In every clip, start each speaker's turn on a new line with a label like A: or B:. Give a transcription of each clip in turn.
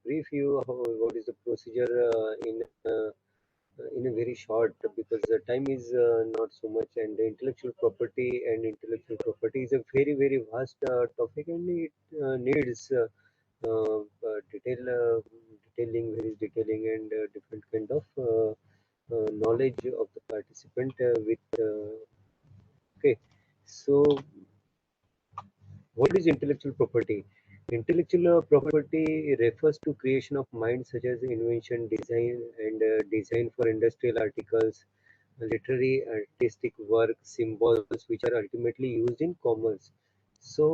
A: brief you what is the procedure in a very short, because the time is not so much, and the intellectual property is a very vast topic, and it needs detailing and different kind of knowledge of the participant with okay. So what is intellectual property? Intellectual property refers to creation of minds such as invention, design, and design for industrial articles, literary, artistic work, symbols, which are ultimately used in commerce. So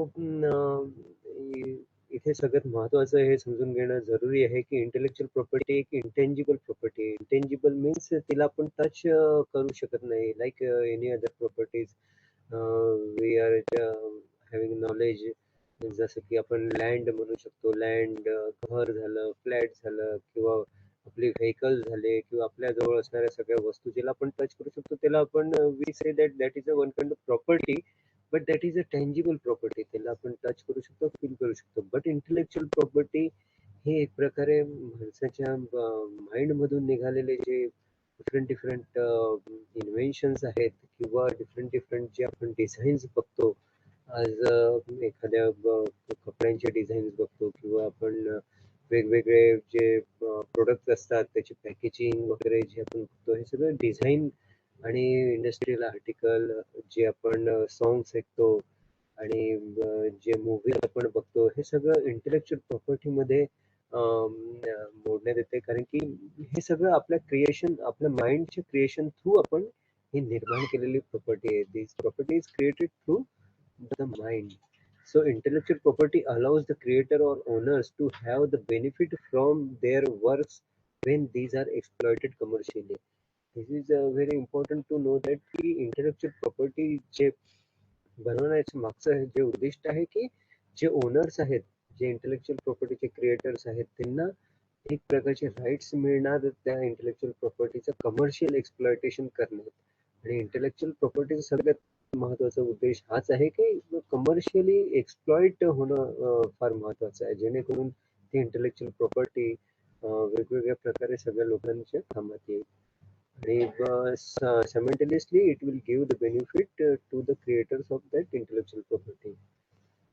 A: इथे सगळ्यात महत्त्वाचं हे समजून घेणं जरुरी आहे की intellectual property एक इंटेंजिबल प्रॉपर्टी आहे. इंटेंजिबल मीन्स तिला आपण टच करू शकत नाही, like any other properties. We are having knowledge, जसं की आपण लँड म्हणू शकतो. लँड, घर झालं, फ्लॅट झालं, किंवा आपले व्हेकल झाले, किंवा आपल्या जवळ असणाऱ्या सगळ्या वस्तू ज्याला आपण टच करू शकतो त्याला आपण we say that is a one kind of property, but that is a tangible property. त्याला आपण टच करू शकतो, फील करू शकतो. बट इंटेलेक्च्युअल प्रॉपर्टी हे एक प्रकारे माणसाच्या माइंड मधून निघालेले जे डिफरंट इन्व्हेन्शन्स आहेत, किंवा डिफरंट जे आपण डिझाईन्स बघतो आज, एखाद्या कपड्यांचे डिझाईन्स बघतो, किंवा आपण वेगवेगळे जे प्रोडक्ट असतात त्याची पॅकेजिंग वगैरे जे आपण बघतो, हे सगळं डिझाईन आणि इंडस्ट्रियल आर्टिकल, जे आपण सॉंग्स ऐकतो आणि जे मूवी आपण बघतो, हे सगळं इंटेलेक्च्युअल प्रॉपर्टीमध्ये मोडण्यात येते. कारण की हे सगळं आपल्या क्रिएशन, आपल्या माइंडच्या क्रिएशन थ्रू आपण हे निर्माण केलेली प्रॉपर्टी आहे. This property is created through the mind. So intellectual property allows the creator or owners to have the benefit from their works when these are exploited commercially. This is very important to know that की intellectual property जे बनवण्याचं मागचं जे उद्दिष्ट आहे की जे owners आहेत, जे इंटेलेक्च्युअल प्रॉपर्टीचे क्रिएटर्स आहेत, त्यांना एक प्रकारचे राईट्स मिळणार त्या इंटेलेक्च्युअल प्रॉपर्टीचं कमर्शियल एक्सप्लॉयटेशन करण्यात. आणि इंटेलेक्च्युअल प्रॉपर्टीचा सगळ्यात महत्वाचा उद्देश हाच आहे की कमर्शियली एक्सप्लॉइट होणं फार महत्वाचं आहे, जेणेकरून ती इंटेलेक्च्युअल प्रॉपर्टी वेगवेगळ्या प्रकारे सगळ्या लोकांच्या कामात येईल. आणि simultaneously it will give the benefit to the creators of that intellectual property.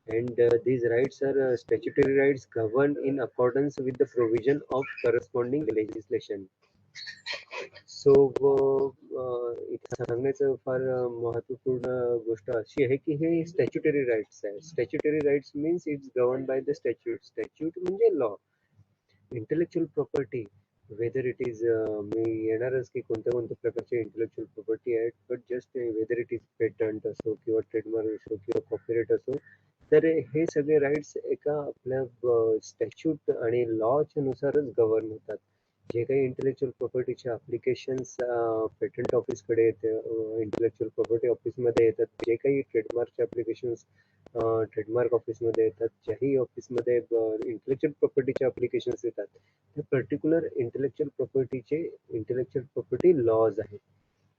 A: And these rights are statutory rights governed in accordance with the provision of corresponding legislation. So इथे सांगण्याचं फार महत्वपूर्ण गोष्ट अशी आहे की हे स्टॅच्युटरी राईट्स आहे. Statutory rights means it's govern by the statute. Statute म्हणजे law. Intellectual property, whether it is, मी येणारच की कोणत्या प्रकारचे इंटेलेक्च्युअल प्रॉपर्टी आहेत, but just whether it is patent असो, किंवा ट्रेडमार्क असो, किंवा कॉपीराइट असो, तर हे सगळे राईट्स एका आपल्या स्टॅच्यूट आणि लॉच्या नुसारच गव्हर्न होतात. जे काही इंटेलेक्च्युअल प्रॉपर्टीचे अप्लिकेशन्स पेटंट ऑफिसकडे येते, इंटेलेक्च्युअल प्रॉपर्टी ऑफिसमध्ये येतात, जे काही ट्रेडमार्कचे अप्लिकेशन्स ट्रेडमार्क ऑफिसमध्ये येतात, ज्याही ऑफिसमध्ये इंटेलेक्च्युअल प्रॉपर्टीचे अप्लिकेशन्स येतात, ते पर्टिक्युलर इंटेलेक्च्युअल प्रॉपर्टी लॉज आहेत.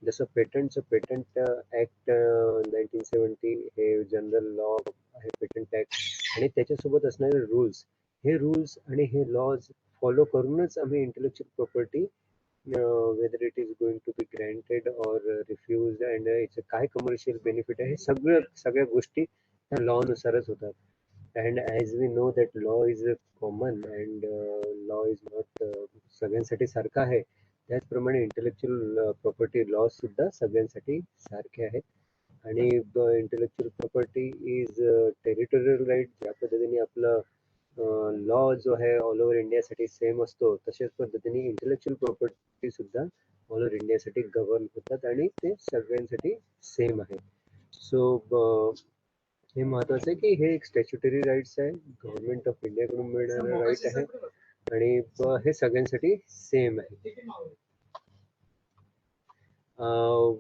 A: जसं पेटंटचं पेटंट ऍक्ट 1970 हे जनरल लॉ आहे, पेटंट ऍक्ट, आणि त्याच्यासोबत असणारे रूल्स, हे रूल्स आणि हे लॉज फॉलो करूनच आम्ही intellectual property whether it is going to be granted or refuse and याचं काय कमर्शियल बेनिफिट आहे, हे सगळ्या गोष्टी त्या लॉ नुसारच होतात. And as we know that law is common and law is not सगळ्यांसाठी सारखा आहे, त्याचप्रमाणे इंटेलेक्च्युअल प्रॉपर्टी लॉ सुद्धा सगळ्यांसाठी सारखे आहेत. आणि intellectual property is territorial right. ज्या पद्धतीने आपलं लॉ जो आहे ऑल ओव्हर इंडियासाठी सेम असतो, तशाच पद्धतीने इंटेलेक्च्युअल प्रॉपर्टी सुद्धा ऑल ओव्हर इंडियासाठी गव्हर्न होतात आणि ते सगळ्यांसाठी सेम आहे. सो हे महत्वाचं आहे की हे एक स्टॅच्युटरी राईट्स आहे, गव्हर्नमेंट ऑफ इंडियाकडून मिळणारं राईट आहे, आणि हे सगळ्यांसाठी सेम आहे.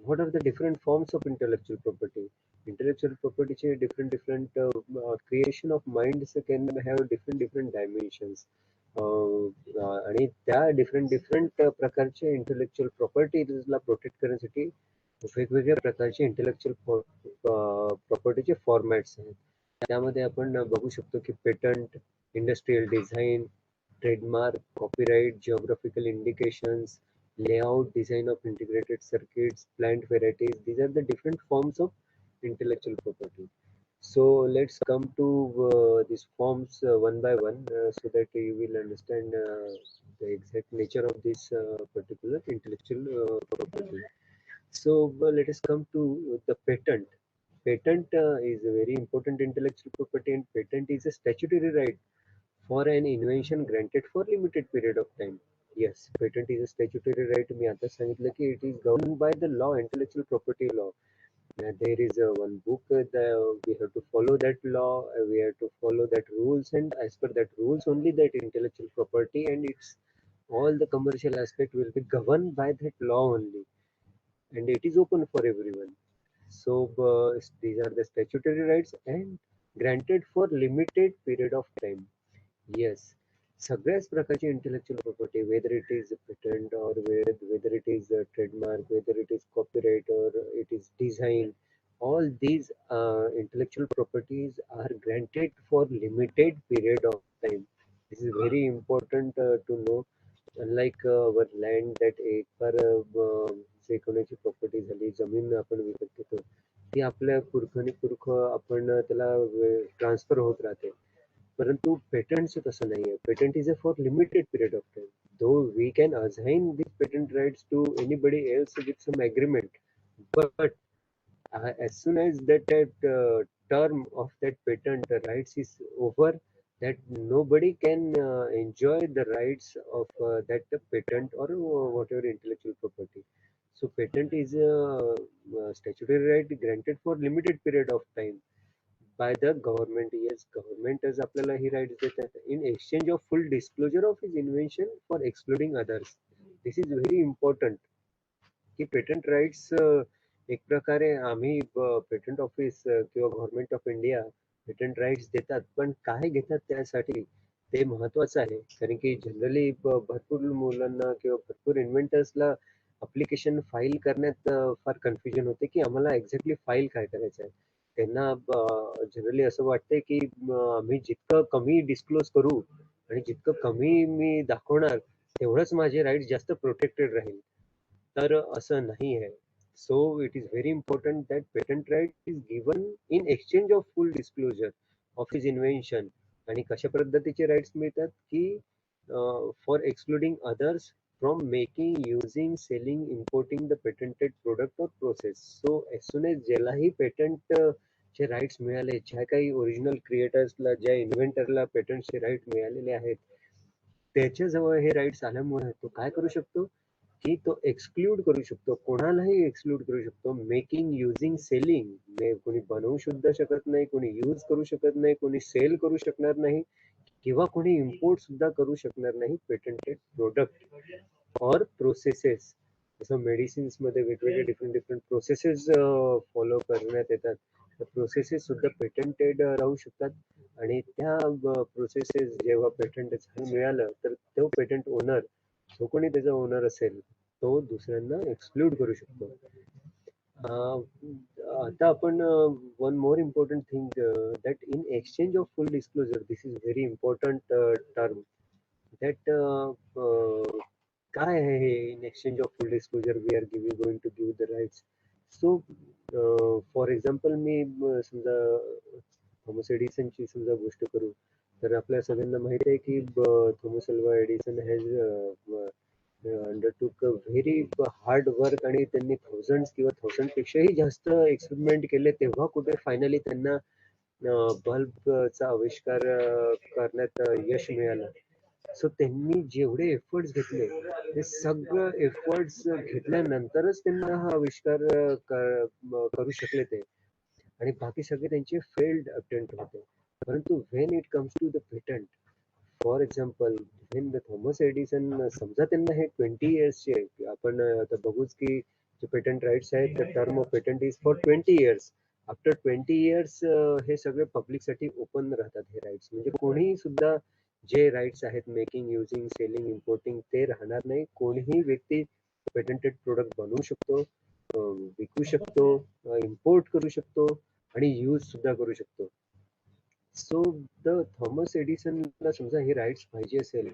A: What are the different forms of intellectual property? Intellectual property चे different creation of minds can have different dimensions. आणि त्या different प्रकारचे इंटेलेक्च्युअल प्रॉपर्टीला प्रोटेक्ट करण्यासाठी वेगवेगळ्या प्रकारचे इंटेलेक्च्युअल प्रॉपर्टीचे फॉर्मॅट्स आहेत. त्यामध्ये आपण बघू शकतो की patent, industrial design, trademark, copyright, geographical indications, layout, design of integrated circuits, plant varieties. These are the different forms of intellectual property. So let's come to these forms one by one so that you will understand the exact nature of this particular intellectual property. So let us come to the patent. Patent is a very important intellectual property, and patent is a statutory right for an invention granted for limited period of time. Yes, patent is a statutory right. मी आता सांगितलं की it is governed by the law, intellectual property law. There is one book we have to follow that law. We have to follow that rules, and as per that rules only that intellectual property and its all the commercial aspect will be governed by that law only, and it is open for everyone. So these are the statutory rights and granted for limited period of time. Yes, सगळ्याच प्रकारची intellectual property, whether it is a patent or whether it is a trademark, whether it is copyright or it is design, all these intellectual properties are granted for limited period of time. This is very important to know. Unlike our land that एक बार जे कोणाची property झाली, जमीन आपण विकत घेतो, ती आपल्या पुरखानी पुरख आपण त्याला ट्रान्सफर होत राहते. परंतु पेटंटचं तसं नाहीये. Patent is a for limited period of time. Though we can assign these patent rights to anybody else with some agreement, but as soon as that term of that patent rights is over, that nobody can enjoy the rights of that patent or whatever intellectual property. So patent is a statutory right granted for limited period of time by the government. Yes, government as आपल्याला ही rights देतात in exchange of full disclosure of his invention for excluding others. This is very important की patent rights एक प्रकारे आम्ही patent office किंवा government of India patent rights देतात, पण काय घेतात त्यासाठी ते महत्वाचं आहे. कारण की जनरली भरपूर मुलांना किंवा भरपूर इन्व्हेंटर्सला अप्लिकेशन फाईल करण्यात फार कन्फ्युजन होते की आम्हाला एक्झॅक्टली फाईल काय करायचं आहे. त्यांना जनरली असं वाटतंय की आम्ही जितकं कमी डिस्क्लोज करू आणि जितकं कमी मी दाखवणार तेवढंच माझे राईट्स जास्त प्रोटेक्टेड राहील. तर असं नाही आहे. So it is very important that patent right is given in exchange of full disclosure of his invention. आणि कशा पद्धतीचे राईट्स मिळतात की for excluding others from making, using, selling, importing the patented product or process. So as soon as ज्यालाही patent चे rights मिळाले, ज्या काही ओरिजिनल क्रिएटर्सला, ज्या इन्व्हेंटरला पेटंटचे राईट मिळालेले आहेत, त्याच्याजवळ हे राईट्स आल्यामुळे तो काय करू शकतो की तो एक्सक्लूड करू शकतो, कोणालाही एक्सक्लूड करू शकतो. मेकिंग, युझिंग, सेलिंग, कोणी बनवू सुद्धा शकत नाही, कोणी यूज करू शकत नाही, कोणी सेल करू शकणार नाही किंवा कोणी इम्पोर्ट सुद्धा करू शकणार नाही पेटंटेड प्रोडक्ट और प्रोसेसेस. जसं मेडिसिन्स मध्ये वेगवेगळे डिफरंट डिफरंट प्रोसेसेस फॉलो करण्यात येतात, तर प्रोसेसेस सुद्धा पेटंटेड राहू शकतात. आणि त्या प्रोसेसेस जेव्हा पेटंट मिळालं तर तो पेटंट ओनर, जो कोणी त्याचा ओनर असेल, तो दुसऱ्यांना एक्सक्लूड करू शकतो. आता आपण one more important thing that in exchange of full disclosure, this is very important term that काय आहे हे in exchange of full disclosure we are going to give the rights. So for example मी समजा Thomas एडिसनची समजा गोष्ट करू तर आपल्या सगळ्यांना माहिती आहे की Thomas Alva Edison has undertook very hard work आणि त्यांनी थाउजंड किंवा थाउजंड पेक्षाही जास्त एक्सपेरिमेंट केले, तेव्हा कुठे फायनली त्यांना बल्बचा आविष्कार करण्यात यश मिळालं. सो त्यांनी जेवढे एफर्ट्स घेतले ते सगळं एफर्ट्स घेतल्यानंतरच त्यांना हा आविष्कार करू शकले ते, आणि बाकी सगळे त्यांचे फेल्ड अटेम्प्ट होते. परंतु when it comes to the patent, for example when the Thomas Edison, समजा त्यांना हे 20 इयर्सचे, आपण आता बघूच की जे पेटंट राईट्स आहेत the term of patent is for 20 years. After 20 years हे सगळे पब्लिकसाठी ओपन राहतात हे राईट्स. म्हणजे कोणीही सुद्धा जे राईट्स आहेत मेकिंग, युझिंग, सेलिंग, इम्पोर्टिंग ते राहणार नाही. कोणीही व्यक्ती पेटंटेड प्रोडक्ट बनवू शकतो, विकू शकतो, इम्पोर्ट करू शकतो आणि यूज सुद्धा करू शकतो. सो द थॉमस एडिसनला समजा हे राईट्स पाहिजे असेल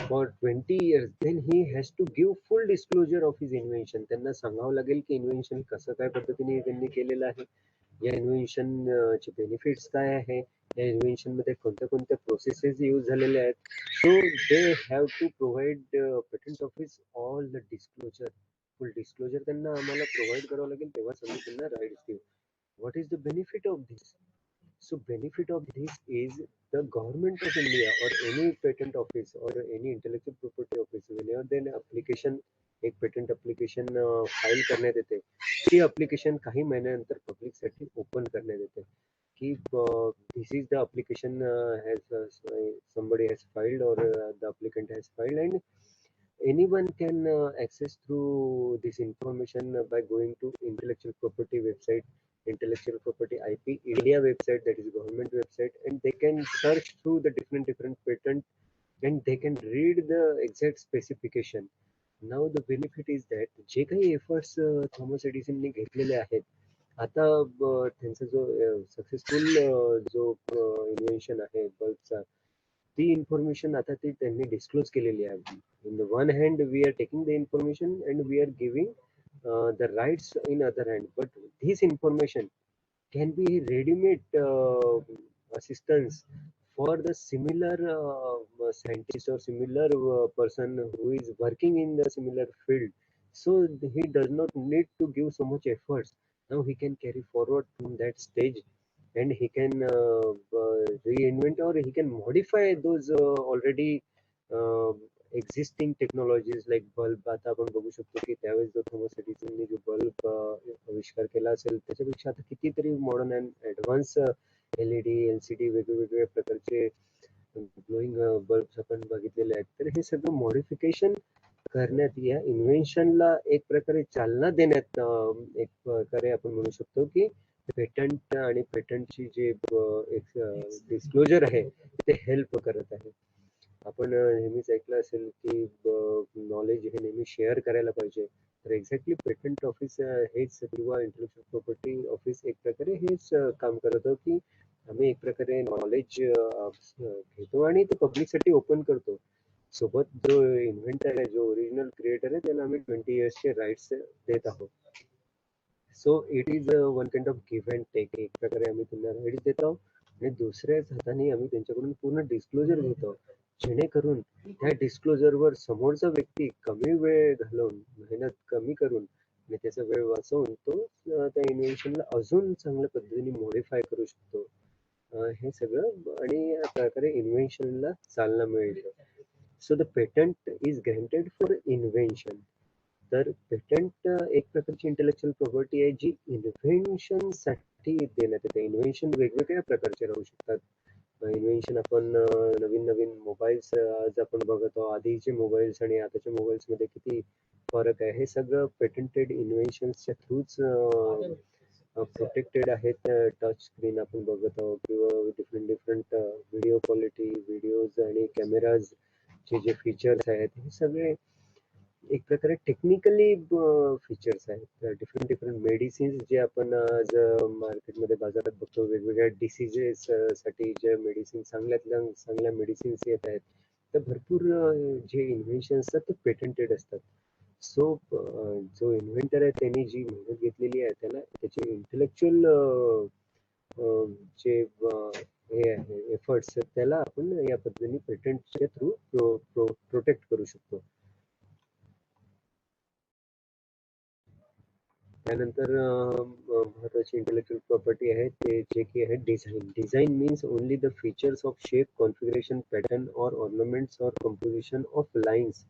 A: for 20 years, then he has to give full disclosure of his invention. त्यांना सांगावं लागेल की इन्व्हेन्शन कसं काय पद्धतीने त्यांनी केलेलं आहे, या इन्व्हेन्शन चे बेनिफिट्स काय आहे, या इन्व्हेन्शन मध्ये कोणत्या कोणत्या प्रोसेसेस यूज झालेल्या आहेत. So they have to provide patent office all the disclosure, full disclosure त्यांना आम्हाला प्रोव्हाइड करावं लागेल, तेव्हाच आम्ही त्यांना राईट्स देऊ. What is the benefit of this? So benefit of this is the government of India or any patent office or any intellectual property office, whenever then application, एक patent application file करण्यात येते, ती application काही महिन्यानंतर public साठी open करण्यात येते की this is the application has somebody has filed or the applicant has filed, and anyone can access through this information by going to intellectual property website, intellectual property IP India website, that is government website, and they can search through the different patent and they can read the exact specification. Now the benefit is that जे काही efforts Thomas एडिसनने घेतलेले आहेत, आता त्यांचा जो successful जो invention आहे बल्बचा, ती इन्फॉर्मेशन आता ती त्यांनी डिस्क्लोज केलेली आहे. In the one hand we are taking the information and we are giving the rights in other hand, but this information can be ready-made assistance for the similar scientist or similar person who is working in the similar field. So he does not need to give so much efforts. Now he can carry forward from that stage and he can reinvent or he can modify those already uh, existing technologies like bulb. आता आपण बघू शकतो की त्यावेळेस जो Thomas एडिसनने जो bulb आविष्कार केला असेल, त्याच्यापेक्षा आता कितीतरी modern and advance LED LCD वेगवेगळ्या प्रकारचे ग्लोईंग बल्ब आपण बघितलेले आहेत. तर हे सगळं मॉडिफिकेशन करण्यात, या इन्व्हेन्शनला एक प्रकारे चालना देण्यात एक प्रकारे आपण म्हणू शकतो की पेटंट आणि पेटंटची जे एक डिस्क्लोजर आहे ते हेल्प करत आहे. आपण नेहमीच ऐकलं असेल की नॉलेज हे नेहमी शेअर करायला पाहिजे. तर एक्झॅक्टली पेटंट ऑफिस हेच किंवा इंटेलेक्चुअल प्रॉपर्टी ऑफिस एक प्रकारे हेच काम करत की आम्ही एक प्रकारे नॉलेज घेतो आणि ते पब्लिकसाठी ओपन करतो. सोबत जो इन्व्हेंटर आहे, जो ओरिजिनल क्रिएटर आहे, त्याला आम्ही 20 इयर्सचे राईट्स देत आहोत. So it is one kind of give and take. एक प्रकारे आम्ही त्यांना राईट्स देत आहोत आणि दुसऱ्याच हाताने आम्ही त्यांच्याकडून पूर्ण डिस्क्लोजर घेतो, जेणेकरून त्या डिस्क्लोजरवर समोरचा व्यक्ती कमी वेळ घालवून, मेहनत कमी करून आणि त्याचा वेळ वाचवून तो त्या इन्व्हेन्शनला अजून चांगल्या पद्धतीने मॉडिफाय करू शकतो. हे सगळं आणि या प्रकारे इन्व्हेन्शनला चालना मिळते. So the patent is granted for invention. तर पेटंट एक प्रकारची इंटेलेक्चुअल प्रॉपर्टी आहे जी इन्व्हेन्शन साठी देण्यात येते. इन्व्हेन्शन वेगवेगळ्या प्रकारचे राहू शकतात. इन्व्हेन्शन आपण नवीन नवीन मोबाईल्स आज आपण बघत आहोत, आधीचे मोबाईल्स आणि आताच्या मोबाईल्स मध्ये किती फरक आहे, हे सगळं पेटंटेड इन्व्हेन्शनच्या थ्रूच प्रोटेक्टेड आहेत. टच स्क्रीन आपण बघत आहोत किंवा different different video quality, videos आणि कॅमेराज चे जे फीचर्स आहेत, हे सगळे एक प्रकारे टेक्निकली फीचर्स आहेत. डिफरंट डिफरंट मेडिसिन्स जे आपण आज मार्केटमध्ये बाजारात बघतो, वेगवेगळ्या डिसीजेस साठी जे मेडिसिन चांगल्यातल्या चांगल्या मेडिसिन्स येत आहेत, तर भरपूर जे इन्व्हेन्शन्स असतात ते पेटंटेड असतात. सो जो इन्व्हेंटर आहे त्यांनी जी मेहनत घेतलेली आहे, त्याला त्याचे इंटेलेक्च्युअल जे हे आहे एफर्ट्स, त्याला आपण या पद्धतीने पेटंटच्या थ्रू प्रोटेक्ट करू शकतो. त्यानंतर महत्वाची इंटेलेक्चुअल प्रॉपर्टी आहे ते जे की आहे design. Design means only the features of shape, configuration, pattern और ऑर्नामेंट्स और composition of lines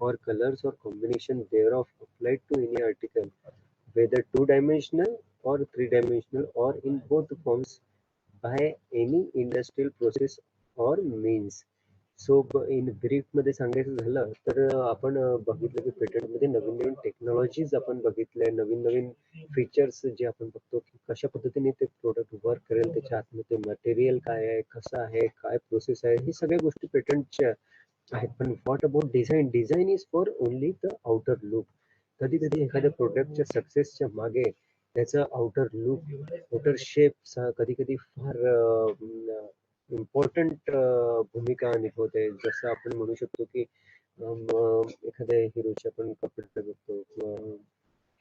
A: or colors or combination thereof applied to any article, whether two-dimensional or three-dimensional or in both forms by any industrial process or means. So in brief मध्ये सांगायचं झालं तर आपण बघितलं की patent मध्ये नवीन नवीन technologies आपण बघितल्या, नवीन नवीन फीचर्स जे आपण बघतो की कशा पद्धतीने ते प्रोडक्ट वर्क करेल, त्याच्या आतमध्ये मटेरियल काय आहे, कसं आहे, काय प्रोसेस आहे, हे सगळ्या गोष्टी पेटंटच्या आहेत. पण what about design? Design is for only the outer look. कधी कधी एखाद्या प्रोडक्टच्या सक्सेसच्या मागे त्याचा आउटर लुक, आउटर शेप कधी-कधी फार इम्पॉर्टंट भूमिका निभवते. जसं आपण म्हणू शकतो की एखाद्या हिरोचे आपण कपडे बघतो किंवा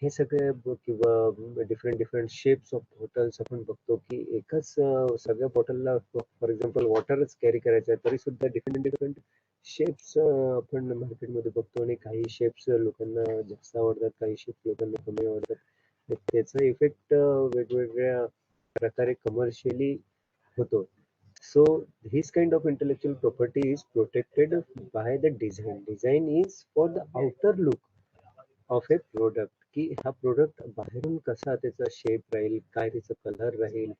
A: हे सगळे किंवा different different shapes of bottles आपण बघतो की एकाच सगळ्या बॉटलला फॉर एक्झाम्पल वॉटरच कॅरी करायचं आहे तरी सुद्धा डिफरंट डिफरंट शेप्स आपण मार्केटमध्ये बघतो आणि काही शेप्स लोकांना जास्त आवडतात, काही शेप्स लोकांना कमी आवडतात. त्याचा इफेक्ट वेगवेगळ्या प्रकारे कमर्शियली होतो. So this kind of intellectual property is protected by the design. Design is for the outer look of A product की हा प्रोडक्ट बाहेरून कसा त्याचा शेप राहील, काय त्याचा कलर राहील,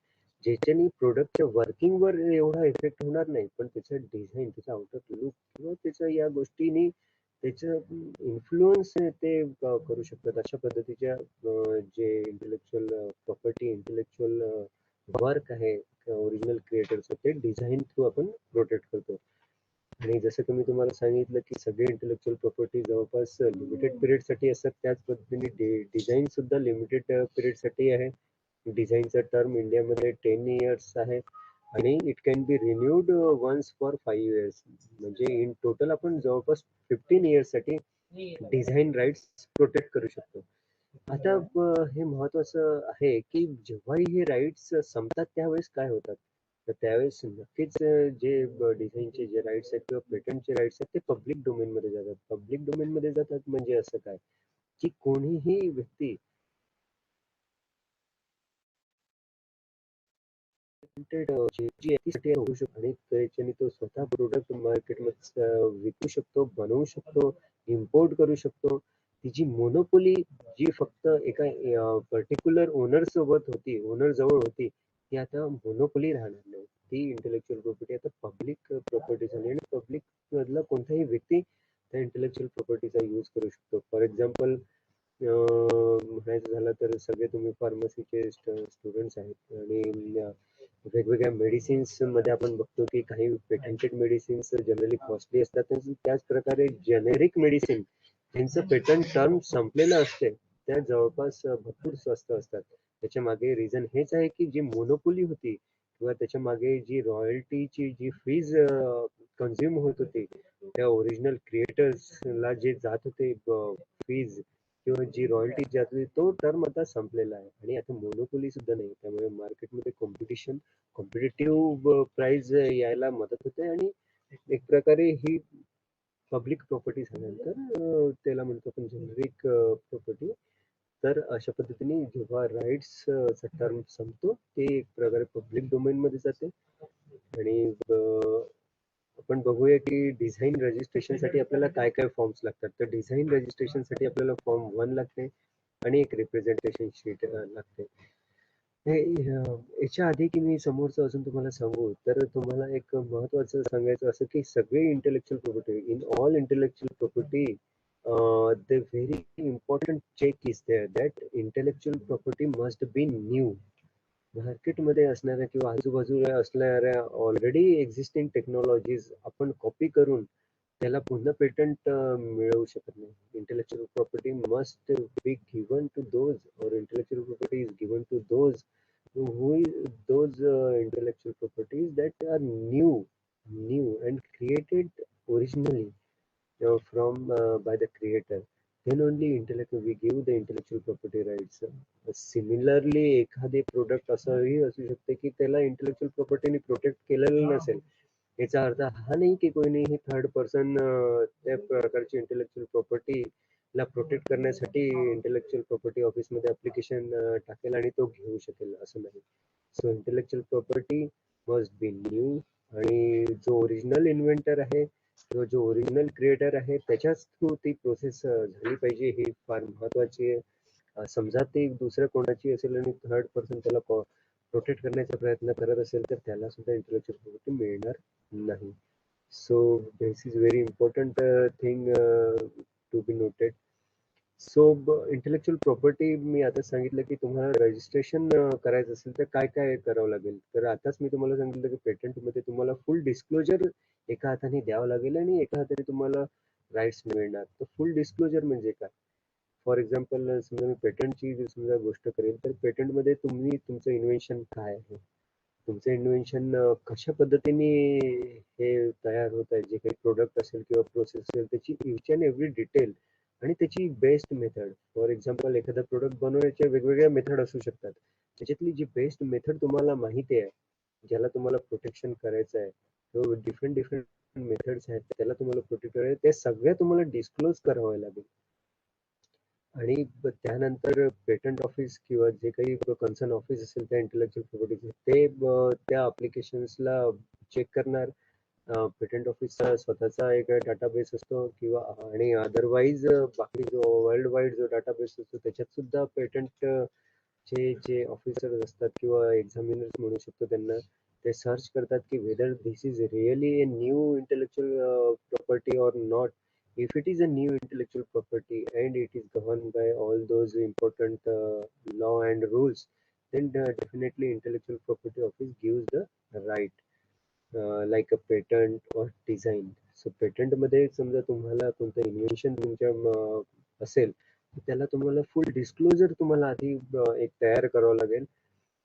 A: ज्याच्याने प्रोडक्टच्या वर्किंगवर एवढा इफेक्ट होणार नाही, पण त्याचं डिझाईन, त्याचा आउटर लुक किंवा त्याच्या या गोष्टींनी त्याचं इन्फ्लुअन्स ते करू शकतात. अशा पद्धतीच्या जे इंटेलेक्च्युअल प्रॉपर्टी, इंटेलेक्च्युअल वर्क आहे ओरिजिनल क्रिएटरचं, ते डिझाईन थ्रू आपण प्रोटेक्ट करतो. आणि जसं की मी तुम्हाला सांगितलं की सगळे इंटेलेक्च्युअल प्रॉपर्टी जवळपास लिमिटेड पिरियडसाठी असतात, त्याच पद्धतीने डिझाईन सुद्धा लिमिटेड पिरियडसाठी आहे. डिझाईनचा टर्म इंडियामध्ये 10 इयर्स आहे आणि it can be renewed once for 5 years. म्हणजे इन टोटल आपण जवळपास 15 इयर्ससाठी डिझाईन राईट्स प्रोटेक्ट करू शकतो. आता हे महत्वाचं आहे की जेव्हाही हे राईट्स संपतात त्यावेळेस काय होतात, तर त्यावेळेस नक्कीच जे डिझाईनचे जे राईट्स आहेत किंवा पेटंटचे राईट्स आहेत ते पब्लिक डोमेन मध्ये जातात. पब्लिक डोमेन मध्ये जातात म्हणजे असं काय की कोणीही व्यक्ती जी होऊ शकतो आणि त्याच्याने तो स्वतः प्रोडक्ट मार्केटमध्ये विकू शकतो, बनवू शकतो, इम्पोर्ट करू शकतो. तिची मोनोपोली जी फक्त एका पर्टिक्युलर ओनर सोबत होती, ओनर जवळ होती, ती आता मोनोपोली राहणार नाही. ती इंटेलेक्च्युअल प्रॉपर्टी आता पब्लिक प्रॉपर्टी झाली आणि पब्लिक मधला कोणताही व्यक्ती त्या इंटेलेक्च्युअल प्रॉपर्टीचा यूज करू शकतो. फॉर एक्झाम्पल म्हणायचं झालं तर सगळे तुम्ही फार्मसीचे स्टुडंट्स आहेत आणि वेगवेगळ्या मेडिसिन्स मध्ये आपण बघतो की काही पेटंटेड मेडिसिन्स जनरली कॉस्टली असतात, त्याच प्रकारे जेनेरिक मेडिसिन ज्यांचं पेटंट टर्म संपलेलं असते त्या जवळपास भरपूर स्वस्त असतात. त्याच्या मागे रिझन हेच आहे की जी मोनोपोली होती किंवा त्याच्या मागे जी रॉयल्टीची जी फीज कन्झ्युम होत होती त्या ओरिजिनल क्रिएटर्सला जे जात होते फीज किंवा जी रॉयल्टी जात होती तो टर्म आता संपलेला आहे आणि आता मोनोपोली सुद्धा नाही. त्यामुळे मार्केटमध्ये कॉम्पिटिटिव्ह प्राइस यायला मदत होते आणि एक प्रकारे ही पब्लिक प्रॉपर्टी झाल्यानंतर त्याला म्हणतो आपण जेनेरिक प्रॉपर्टी. तर अशा पद्धतीने जेव्हा राईट्स चा टर्म संपतो ते एक प्रकारे पब्लिक डोमेन मध्ये जाते आणि आपण बघूया की डिझाईन रजिस्ट्रेशन साठी आपल्याला काय काय फॉर्म्स लागतात. तर डिझाईन रजिस्ट्रेशन साठी आपल्याला फॉर्म 1 लागते आणि एक रिप्रेझेंटेशन शीट लागते. याच्या आधी की मी समोरचं अजून तुम्हाला सांगू तर तुम्हाला एक महत्वाचं सांगायचं असं की सगळे intellectual property in all intellectual property the very important check is there that intellectual property must be new. मार्केटमध्ये असणाऱ्या किंवा आजूबाजूला असणाऱ्या ऑलरेडी एक्झिस्टिंग टेक्नॉलॉजीज आपण कॉपी करून त्याला पुन्हा पेटंट मिळवू शकत नाही. Intellectual property must be given to those or intellectual property is given to those who those intellectual properties that are new and created originally from by the creator, then only intellectual we give the intellectual property rights. Similarly एखादे product असंही असू शकते की त्याला intellectual प्रॉपर्टीने protect केलेलं नसेल. याचा अर्थ हा नाही की कोणीही थर्ड पर्सन त्या प्रकारची इंटेलेक्च्युअल प्रॉपर्टी ला प्रोटेक्ट करण्यासाठी इंटेलेक्च्युअल प्रॉपर्टी ऑफिसमध्ये ऍप्लिकेशन टाकेल आणि तो घेऊ शकेल असं नाही. सो इंटेलेक्च्युअल प्रॉपर्टी मस्ट बी न्यू आणि जो ओरिजिनल इन्व्हेंटर आहे किंवा जो ओरिजिनल क्रिएटर आहे त्याच्याच थ्रू ती प्रोसेस झाली पाहिजे. ही फार महत्वाची आहे. समजा ती दुसऱ्या कोणाची असेल आणि थर्ड पर्सन त्याला प्रोटेक्ट करण्याचा प्रयत्न करत असेल तर त्याला सुद्धा इंटेलेक्च्युअल प्रॉपर्टी मिळणार नाही. So this is very important thing to be noted. So intellectual property मी आता सांगितलं की तुम्हाला रजिस्ट्रेशन करायचं असेल तर काय काय करावं लागेल. तर आताच मी तुम्हाला सांगितलं की पेटंट मध्ये तुम्हाला फुल डिस्क्लोजर एका हाताने द्यावं लागेल आणि एका हाताने तुम्हाला राईट्स मिळणार. तर फुल डिस्क्लोजर म्हणजे काय? फॉर एक्झाम्पल समजा मी पेटंटची समजा गोष्ट करेल, तर पेटंटमध्ये तुम्ही तुमचं इन्व्हेन्शन काय आहे, तुमचं इन्व्हेन्शन कशा पद्धतीने हे तयार होत आहे, जे काही प्रोडक्ट असेल किंवा प्रोसेस असेल, त्याची इच अँड एव्हरी डिटेल आणि त्याची बेस्ट मेथड. फॉर एक्झाम्पल एखादा प्रोडक्ट बनवण्याच्या वेगवेगळ्या मेथड असू शकतात, त्याच्यातली जी बेस्ट मेथड तुम्हाला माहिती आहे, ज्याला तुम्हाला प्रोटेक्शन करायचं आहे, तो डिफरंट डिफरंट मेथड्स आहेत त्याला तुम्हाला प्रोटेक्ट करायचं, ते सगळ्या तुम्हाला डिस्क्लोज करावं लागेल. आणि त्यानंतर पेटंट ऑफिस किंवा जे काही कन्सर्न ऑफिस असेल त्या इंटेलेक्च्युअल प्रॉपर्टीचे, ते त्या अप्लिकेशन्सला चेक करणार. पेटंट ऑफिसचा स्वतःचा एक डाटाबेस असतो किंवा आणि अदरवाईज बाकी जो वर्ल्ड वाईड जो डाटाबेस असतो त्याच्यात सुद्धा पेटंट चे जे ऑफिसर्स असतात किंवा एक्झामिनर्स म्हणू शकतो त्यांना, ते सर्च करतात की whether this is really a new intellectual property or not. If it is a new intellectual property and it is governed by all those important law and rules, then definitely intellectual property office gives the right, like a patent or design. So patent मध्ये समजा तुम्हाला कोणतं invention तुमच्या असेल, तर त्याला तुम्हाला फुल disclosure तुम्हाला आधी एक तयार करावं लागेल.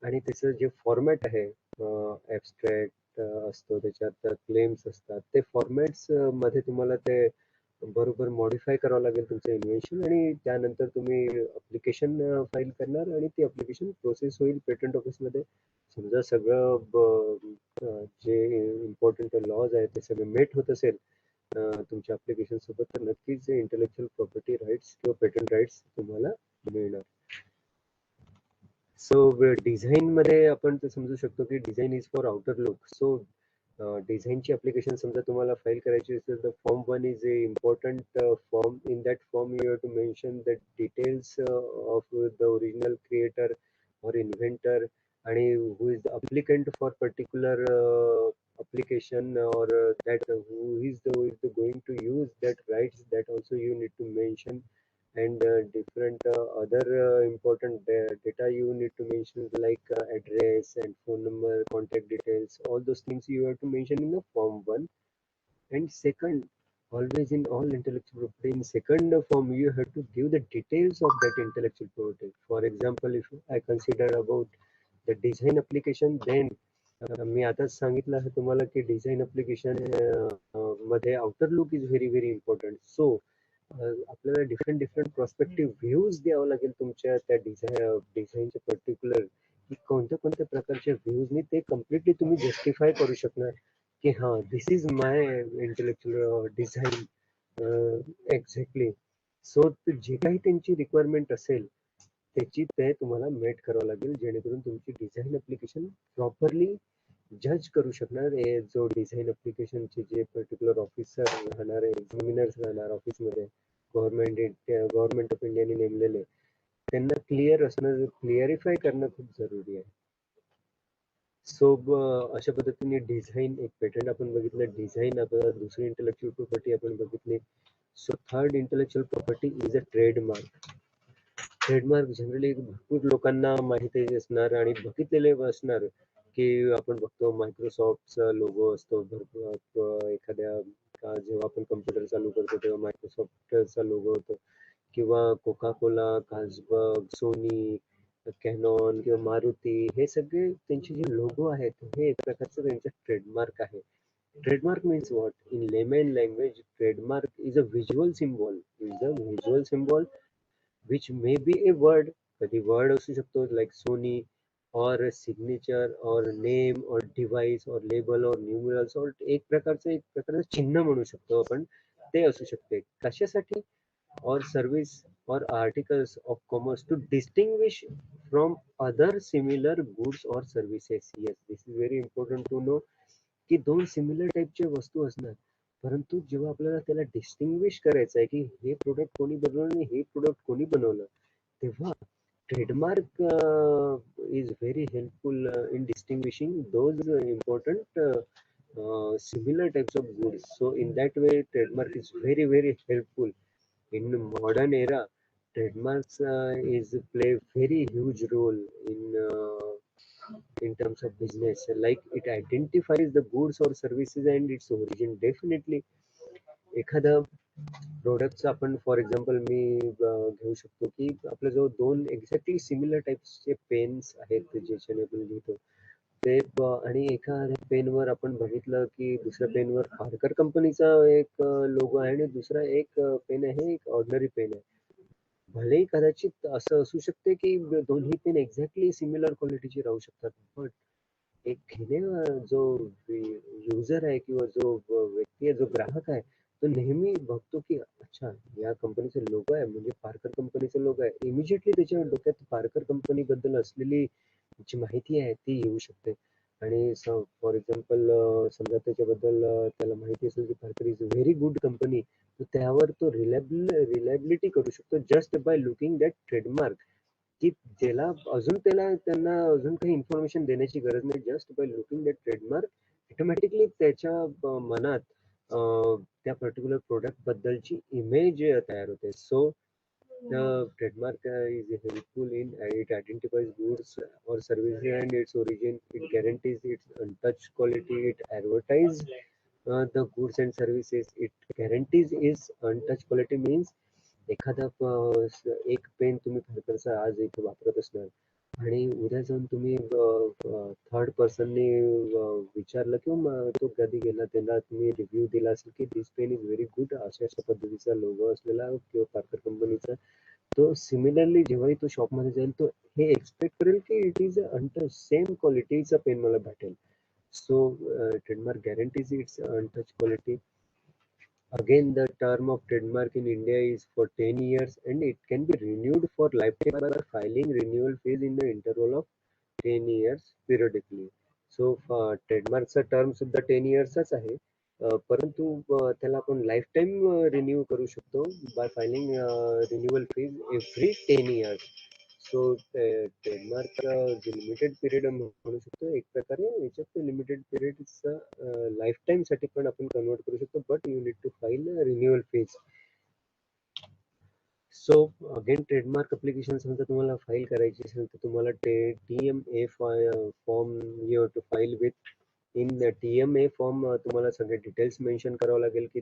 A: आणि त्याचं जे फॉर्मॅट आहे, ॲब्स्ट्रॅक्ट असतो, त्याच्यात क्लेम्स असतात, ते फॉर्मॅट्स मध्ये तुम्हाला ते बरोबर मॉडिफाय करावं लागेल तुमचं इन्व्हेन्शन. आणि त्यानंतर तुम्ही अप्लिकेशन फाईल करणार आणि ती अप्लिकेशन प्रोसेस होईल पेटंट ऑफिसमध्ये. समजा सगळं जे इम्पॉर्टंट लॉज आहेत ते सगळे मेट होत असेल तुमच्या अप्लिकेशन सोबत, तर नक्कीच इंटेलेक्च्युअल प्रॉपर्टी राईट्स किंवा पेटंट राईट्स तुम्हाला मिळणार. सो डिझाईन मध्ये आपण ते समजू शकतो की design is for outer look. So डिझाईनची अप्लिकेशन समजा तुम्हाला फाईल करायची असेल, तर form 1 is a important form. In that form you have to mention the details of the original creator or inventor, आणि who is the applicant for particular application, or that who is the going to use that rights, that also you need to mention. And different other important data you need to mention, like address and phone number, contact details, all those things you have to mention in the form 1. And second, always in all intellectual property, in second form you have to give the details of that intellectual property. For example, if I consider about the design application, then मी आताच सांगितलं आहे तुम्हाला की design application मध्ये outer look is very very important. So आपल्याला different different prospective views द्यावं लागेल तुमच्या त्या डिझाईनच्या पर्टिक्युलर, की कोणत्या कोणत्या प्रकारच्या व्ह्यूजनी ते कम्प्लिटली तुम्ही जस्टिफाय करू शकणार की हा this is my intellectual design exactly. So जे काही त्यांची रिक्वायरमेंट असेल त्याची ते तुम्हाला मेट करावं लागेल, जेणेकरून तुमची डिझाईन ऍप्लिकेशन प्रॉपरली जज करू शकणार. जो डिझाईन ऍप्लिकेशनचे जे पर्टिक्युलर ऑफिसर राहणार, एक्झामिनर्स राहणार ऑफिसमध्ये, गव्हर्नमेंट ऑफ इंडियाने नेमलेले, त्यांना क्लिअर असणं, क्लिअरिफाय करणं खूप जरुरी आहे. सो अशा पद्धतीने डिझाईन, एक पेटंट आपण बघितलं, डिझाईन आपल्याला दुसरी इंटेलेक्च्युअल प्रॉपर्टी आपण बघितली. So third intellectual property is a trademark. Trademark generally भरपूर लोकांना माहिती असणार आणि बघितलेले असणार की आपण बघतो मायक्रोसॉफ्टचा लोगो असतो भरपूर एखाद्या जेव्हा आपण कम्प्युटर चालू करतो तेव्हा मायक्रोसॉफ्टचा लोगो होतो, किंवा Coca Cola, Carlsberg, Sony, Canon किंवा मारुती, हे सगळे त्यांचे जे लोगो आहेत हे एक प्रकारचं त्यांचं ट्रेडमार्क आहे. Trademark means what in lemon language? Trademark is a visual symbol, which may be a word, कधी वर्ड असू शकतो लाईक सोनी, और सिग्नेचर और नेम और डिव्हाइस और लेबल और न्यूमरल्स, और एक प्रकारचं चिन्ह म्हणू शकतो आपण, ते असू शकते कशासाठी? Or service or articles of commerce to distinguish from other similar goods or services. Yes, this is very important to know की दोन सिमिलर टाईपचे वस्तू असणार, परंतु जेव्हा आपल्याला त्याला डिस्टिंग्विश करायचं आहे की हे प्रोडक्ट कोणी बनवलं आणि हे प्रोडक्ट कोणी बनवलं, तेव्हा trademark is very helpful in distinguishing those important similar types of goods. So in that way trademark is very very helpful in modern era. Trademarks is play very huge role in terms of business, like it identifies the goods or services and its origin. Definitely एखादा products आपण for example मी घेऊ शकतो, की आपल्याजवळ 2 exactly similar टाइप्सचे pens आहेत ज्याच्याने आपण लिहितो. ते आणि एका पेनवर आपण बघितलं, की दुसऱ्या पेनवर पार्कर कंपनीचा एक लोगो आहे आणि दुसरा एक पेन आहे, एक ऑर्डिनरी पेन आहे. भलेही कदाचित असं असू शकते, की दोन्ही पेन एक्झॅक्टली सिमिलर क्वालिटीचे राहू शकतात. पण एक जो युजर आहे किंवा जो व्यक्ती आहे, जो ग्राहक आहे, तो नेहमी बघतो की अच्छा या कंपनीचा लोगो आहे म्हणजे पार्कर कंपनीचा लोगो आहे. इमिजिएटली त्याच्या डोक्यात पार्कर कंपनीबद्दल असलेली जी माहिती आहे ती येऊ शकते. आणि फॉर एक्झाम्पल समजा त्याच्याबद्दल त्याला माहिती असेल की Parker is a very good company, तर त्यावर तो रिलायबिलिटी करू शकतो just by looking that trademark. की ज्याला अजून त्यांना अजून काही इन्फॉर्मेशन देण्याची गरज नाही. Just by looking that trademark automatically त्याच्या मनात त्या पर्टिक्युलर प्रोडक्ट बद्दलची इमेज तयार होते. So the trademark is helpful in it identifies goods or services and its origin. It guarantees its untouched quality. It advertises the goods and services. It guarantees its untouched quality means एखादा एक pen तुम्ही फायबरचा आज इथे वापरत असणार आणि उद्या जाऊन तुम्ही थर्ड पर्सनने विचारलं किंवा तो कधी गेला त्याला तुम्ही रिव्ह्यू दिला असेल की दिस पेन इज व्हेरी गुड अशा अशा पद्धतीचा लोगो असलेला किंवा पार्कर कंपनीचा, तो सिमिलरली जेव्हाही तो शॉपमध्ये जाईल तो हे एक्सपेक्ट करेल की इट इज अंटच सेम क्वालिटीचा पेन मला भेटेल. So trademark guarantees it's untouched quality. Again, the term of trademark in India is for 10 years and it can be renewed for lifetime by filing renewal fees in the interval of 10 years periodically. So ट्रेडमार्कचा term सुद्धा 10 इयर्सचाच आहे. परंतु त्याला आपण life time renew करू शकतो by filing renewal fees every 10 years. So trademark जे limited period म्हणू शकतो एक प्रकारे याच्यात लिमिटेड पिरियडचा लाईफ टाईम साठी पण आपण कन्वर्ट करू शकतो but you need to file renewal fees. So again trademark application समजा तुम्हाला फाईल करायची असेल तर तुम्हाला TMA form you have to file with. In TMA form तुम्हाला सगळे डिटेल्स मेन्शन करावं लागेल की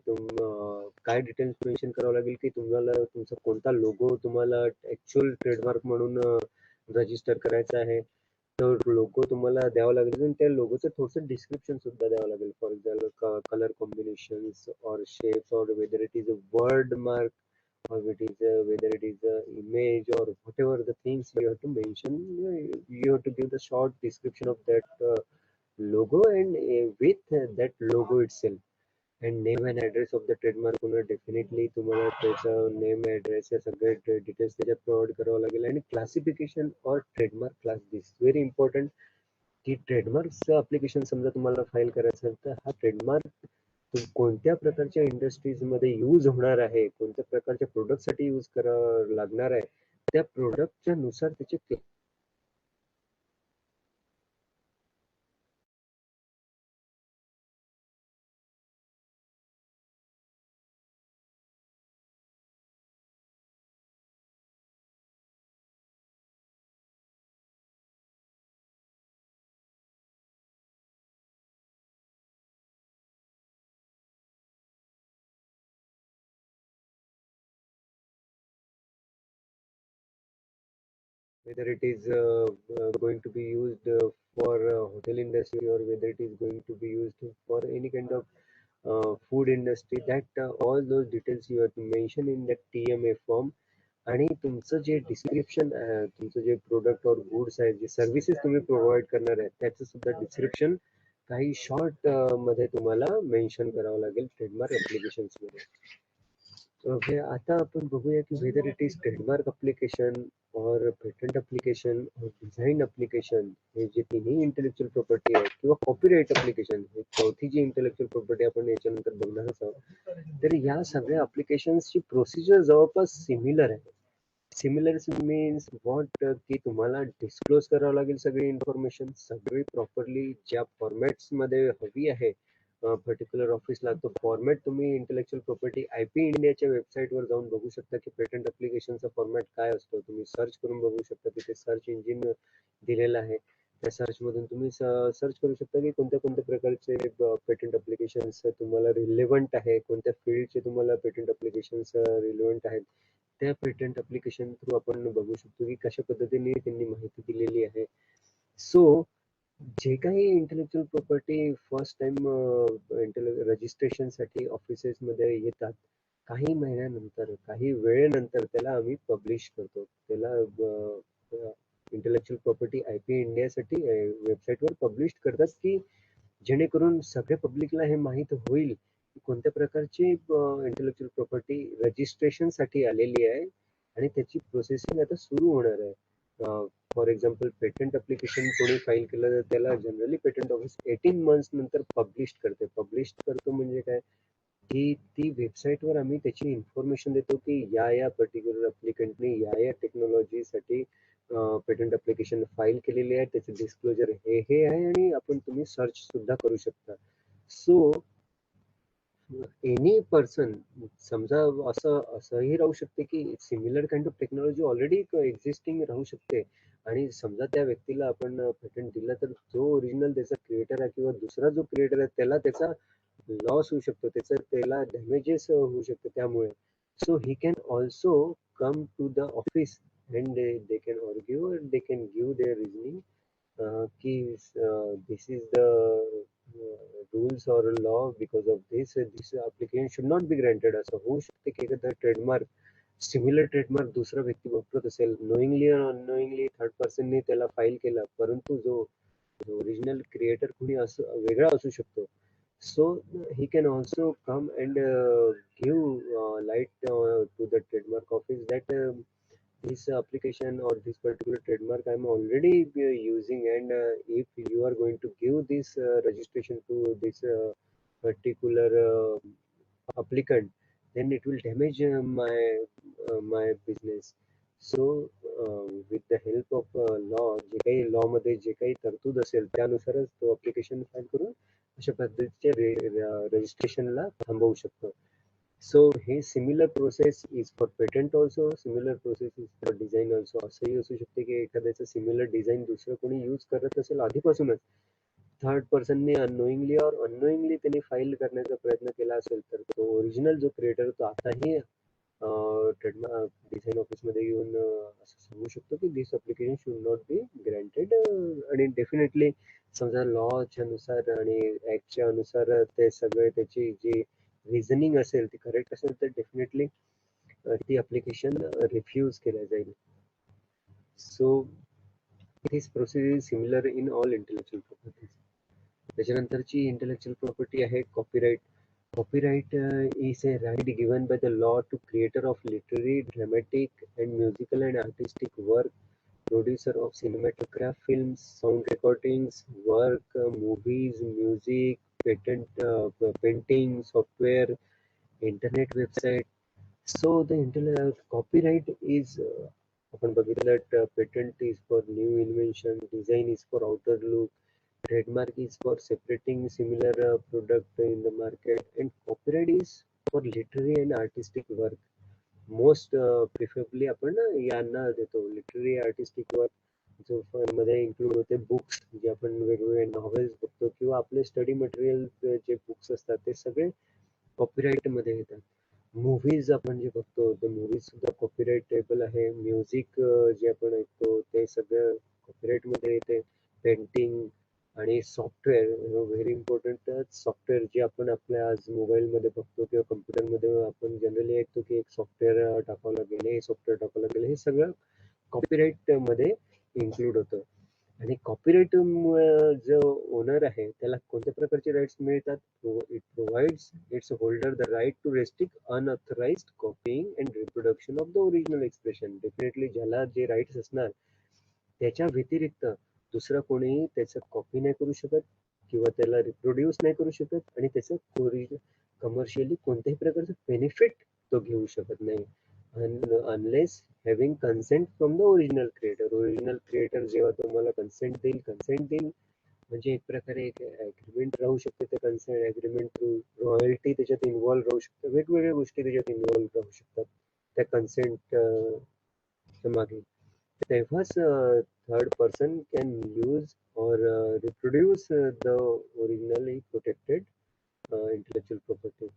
A: काय डिटेल्स मेन्शन करावं लागेल की तुम्हाला तुमचा कोणता लोगो तुम्हाला ऍक्च्युअल ट्रेडमार्क म्हणून रजिस्टर करायचा आहे. तर लोगो तुम्हाला द्यावा लागेल आणि त्या लोगोचं थोडंसं डिस्क्रिप्शन सुद्धा द्यावं लागेल. फॉर एक्झाम्पल कलर कॉम्बिनेशन्स और शेप्स और weather it is a word mark or it is whether it is a image or whatever the things you have to mention, you have to give the short description of that logo and with that logo itself and name and address of the trademark owner. Definitely तुम्हाला त्याचं name address या सगळे details त्याच्यात provide करावं लागेल. आणि classification और trademark class दिस very important की ट्रेडमार्कचं अप्लिकेशन समजा तुम्हाला फाईल करायचं असेल तर हा ट्रेडमार्क कोणत्या प्रकारच्या इंडस्ट्रीज मध्ये यूज होणार आहे, कोणत्या प्रकारच्या प्रोडक्ट साठी यूज करावं लागणार आहे, त्या प्रोडक्टच्या नुसार त्याचे whether it is going to be used for hotel industry or whether it is going to be used for any kind of food industry, that all those details you have to mention in that TMA form. आणि तुमचं जे description तुमचं जे product और goods आहे, जे services तुम्ही provide करणार आहे त्याचं सुद्धा डिस्क्रिप्शन काही शॉर्ट मध्ये तुम्हाला मेन्शन करावं लागेल ट्रेडमार्क ऍप्लिकेशन्स मध्ये. ओके, आता आपण बघूया की weather it is trademark application और पेटंट अप्लिकेशन और डिझाईन अप्लिकेशन, हे जे तिन्ही इंटेलेक्च्युअल प्रॉपर्टी आहे किंवा कॉपीराइट अप्लिकेशन, हे चौथी जी इंटेलेक्च्युअल प्रॉपर्टी आपण याच्यानंतर बघणारच आहोत. तर या सगळ्या अप्लिकेशन्सची प्रोसिजर जवळपास सिमिलर आहे. सिमिलर मीन्स व्हॉट की तुम्हाला डिस्क्लोज करावं लागेल सगळी इन्फॉर्मेशन सगळी प्रॉपरली ज्या फॉर्मॅट्स मध्ये हवी आहे पर्टिक्युलर ऑफिसला. तो फॉर्मॅट तुम्ही इंटेलेक्च्युअल प्रॉपर्टी IP इंडियाच्या वेबसाईटवर जाऊन बघू शकता की पेटंट अप्लिकेशनचा फॉर्मॅट काय असतो. तुम्ही सर्च करून बघू शकता, तिथे सर्च इंजिन दिलेलं आहे. त्या सर्चमधून तुम्ही सर्च करू शकता की कोणत्या प्रकारचे पेटंट ॲप्लिकेशन्स तुम्हाला रिलेव्हंट आहे, कोणत्या फील्डचे तुम्हाला पेटंट ॲप्लिकेशन्स रिलेव्हंट आहेत. त्या पेटंट ॲप्लिकेशन थ्रू आपण बघू शकतो की कशा पद्धतीने त्यांनी माहिती दिलेली आहे. सो जे काही इंटेलेक्चुअल प्रॉपर्टी फर्स्ट टाइम रजिस्ट्रेशनसाठी ऑफिसेसमध्ये येतात, काही महिन्यानंतर, काही वेळेनंतर त्याला आम्ही पब्लिश करतो. त्याला इंटेलेक्चुअल प्रॉपर्टी आय-पी इंडियासाठी वेबसाईटवर पब्लिश करतात की जेणेकरून सगळ्या पब्लिकला हे माहीत होईल की कोणत्या प्रकारची इंटेलेक्चुअल प्रॉपर्टी रजिस्ट्रेशनसाठी आलेली आहे आणि त्याची प्रोसेसिंग आता सुरू होणार आहे. फॉर एक्झाम्पल पेटंट ॲप्लिकेशन कोणी फाईल केलं तर त्याला जनरली पेटंट ऑफिस 18 मंथ्स नंतर पब्लिश करते. पब्लिश करतो म्हणजे काय की ती वेबसाईटवर आम्ही त्याची इन्फॉर्मेशन देतो की या पर्टिक्युलर ॲप्लिकंटनी या टेक्नॉलॉजीसाठी पेटंट ॲप्लिकेशन फाईल केलेली आहे. त्याचं डिस्क्लोजर हे आहे आणि आपण तुम्ही सर्च सुद्धा करू शकता. सो एनी पर्सन समजा असंही राहू शकते की similar kind of technology already existing राहू शकते आणि समजा त्या व्यक्तीला आपण पेटंट दिलं तर जो ओरिजिनल त्याचा क्रिएटर आहे किंवा दुसरा जो क्रिएटर आहे त्याला त्याचा लॉस होऊ शकतो, त्याला डॅमेजेस होऊ शकते त्यामुळे. So he can also come to the office and they can argue, they can give their reasoning की this is the rules or law, because of this application should not be granted. असं होऊ शकते की एखादा trademark similar trademark दुसरा व्यक्ती वापरत असेल, नोईंगली और अननोईंगली थर्ड पर्सनने त्याला फाईल केला, परंतु जो ओरिजिनल क्रिएटर कुणी असं वेगळा असू शकतो. So he can also come and give light to the trademark office that this application or this particular trademark I'm already using, and if you are going to give this registration to this particular applicant, then it will damage my business. So with the help of law, जे काही law मध्ये जे काही तरतूद असेल त्यानुसारच तो application file करून अशा पद्धतीचे रजिस्ट्रेशनला थांबवू शकतो. सो हे similar process is for patent also, similar process is for design also. असंही असू शकते की एखाद्याचं सिमिलर डिझाईन दुसरं कोणी यूज करत असेल आधीपासूनच, थर्ड पर्सनने अननोईंगली और अननोईंगली त्यांनी फाईल करण्याचा प्रयत्न केला असेल, तर तो ओरिजिनल जो क्रिएटर तो आताही ट्रेडमार्क डिझाईन ऑफिसमध्ये येऊन असं सांगू शकतो की this application should not be granted. आणि डेफिनेटली समजा लॉच्या नुसार आणि ॲक्टच्या अनुसार ते सगळे त्याची जी रिझनिंग असेल ती करेक्ट असेल तर डेफिनेटली ती ॲप्लिकेशन रिफ्यूज केल्या जाईल. So this process is similar in all intellectual properties. त्याच्यानंतरची इंटेलेक्चुअल प्रॉपर्टी आहे copyright. Copyright is a right given by the law to creator of literary, dramatic, and musical and artistic work, producer of cinematograph films, sound recordings, work, movies, music, patent, painting, software, internet website. So the copyright is आपण बघितलं patent is for new invention, design is for outer look, trademark is for separating similar product in the market, and copyright is for literary and artistic work. Most preferably आपण यांना देतो literary artistic work, जो मध्ये include होते books, जे आपण वेगवेगळे novels बघतो किंवा आपले स्टडी मटेरियल जे बुक्स असतात ते सगळे कॉपीराइट मध्ये येतात. मूवीज आपण जे बघतो ते मूवीज सुद्धा कॉपीराइटेबल आहे. म्युझिक जे आपण ऐकतो ते सगळं कॉपीराइट मध्ये येते. पेंटिंग आणि सॉफ्टवेअर, व्हेरी इम्पॉर्टंट सॉफ्टवेअर जे आपण आपल्या आज मोबाईलमध्ये बघतो किंवा कम्प्युटरमध्ये आपण जनरली ऐकतो की एक सॉफ्टवेअर टाकावं लागेल, हे सॉफ्टवेअर टाकावं लागेल, हे सगळं कॉपीराइट मध्ये इन्क्लूड होतं. आणि कॉपीराइट जो ओनर आहे त्याला कोणत्या प्रकारचे राईट्स मिळतात? It provides its holder the right to restrict unauthorised copying and reproduction of the original expression. Definitely ज्याला जे राईट्स असणार त्याच्या व्यतिरिक्त दुसरा कोणीही त्याचं कॉपी नाही करू शकत किंवा त्याला रिप्रोड्यूस नाही करू शकत आणि त्याचं कमर्शियली कोणत्याही प्रकारचं बेनिफिट तो घेऊ शकत नाही, unless having consent from the original creator. Original creator जेव्हा तुम्हाला कन्सेंट देईल म्हणजे एक प्रकारे एक ॲग्रीमेंट राहू शकते. त्या कन्सेंट ॲग्रीमेंट थ्रू रॉयल्टी त्याच्यात इन्व्हॉल्व राहू शकते, वेगवेगळ्या गोष्टी त्याच्यात इन्व्हॉल्व राहू शकतात त्या कन्सेंट मागे. तेव्हाच third person can use or reproduce the originally protected intellectual property.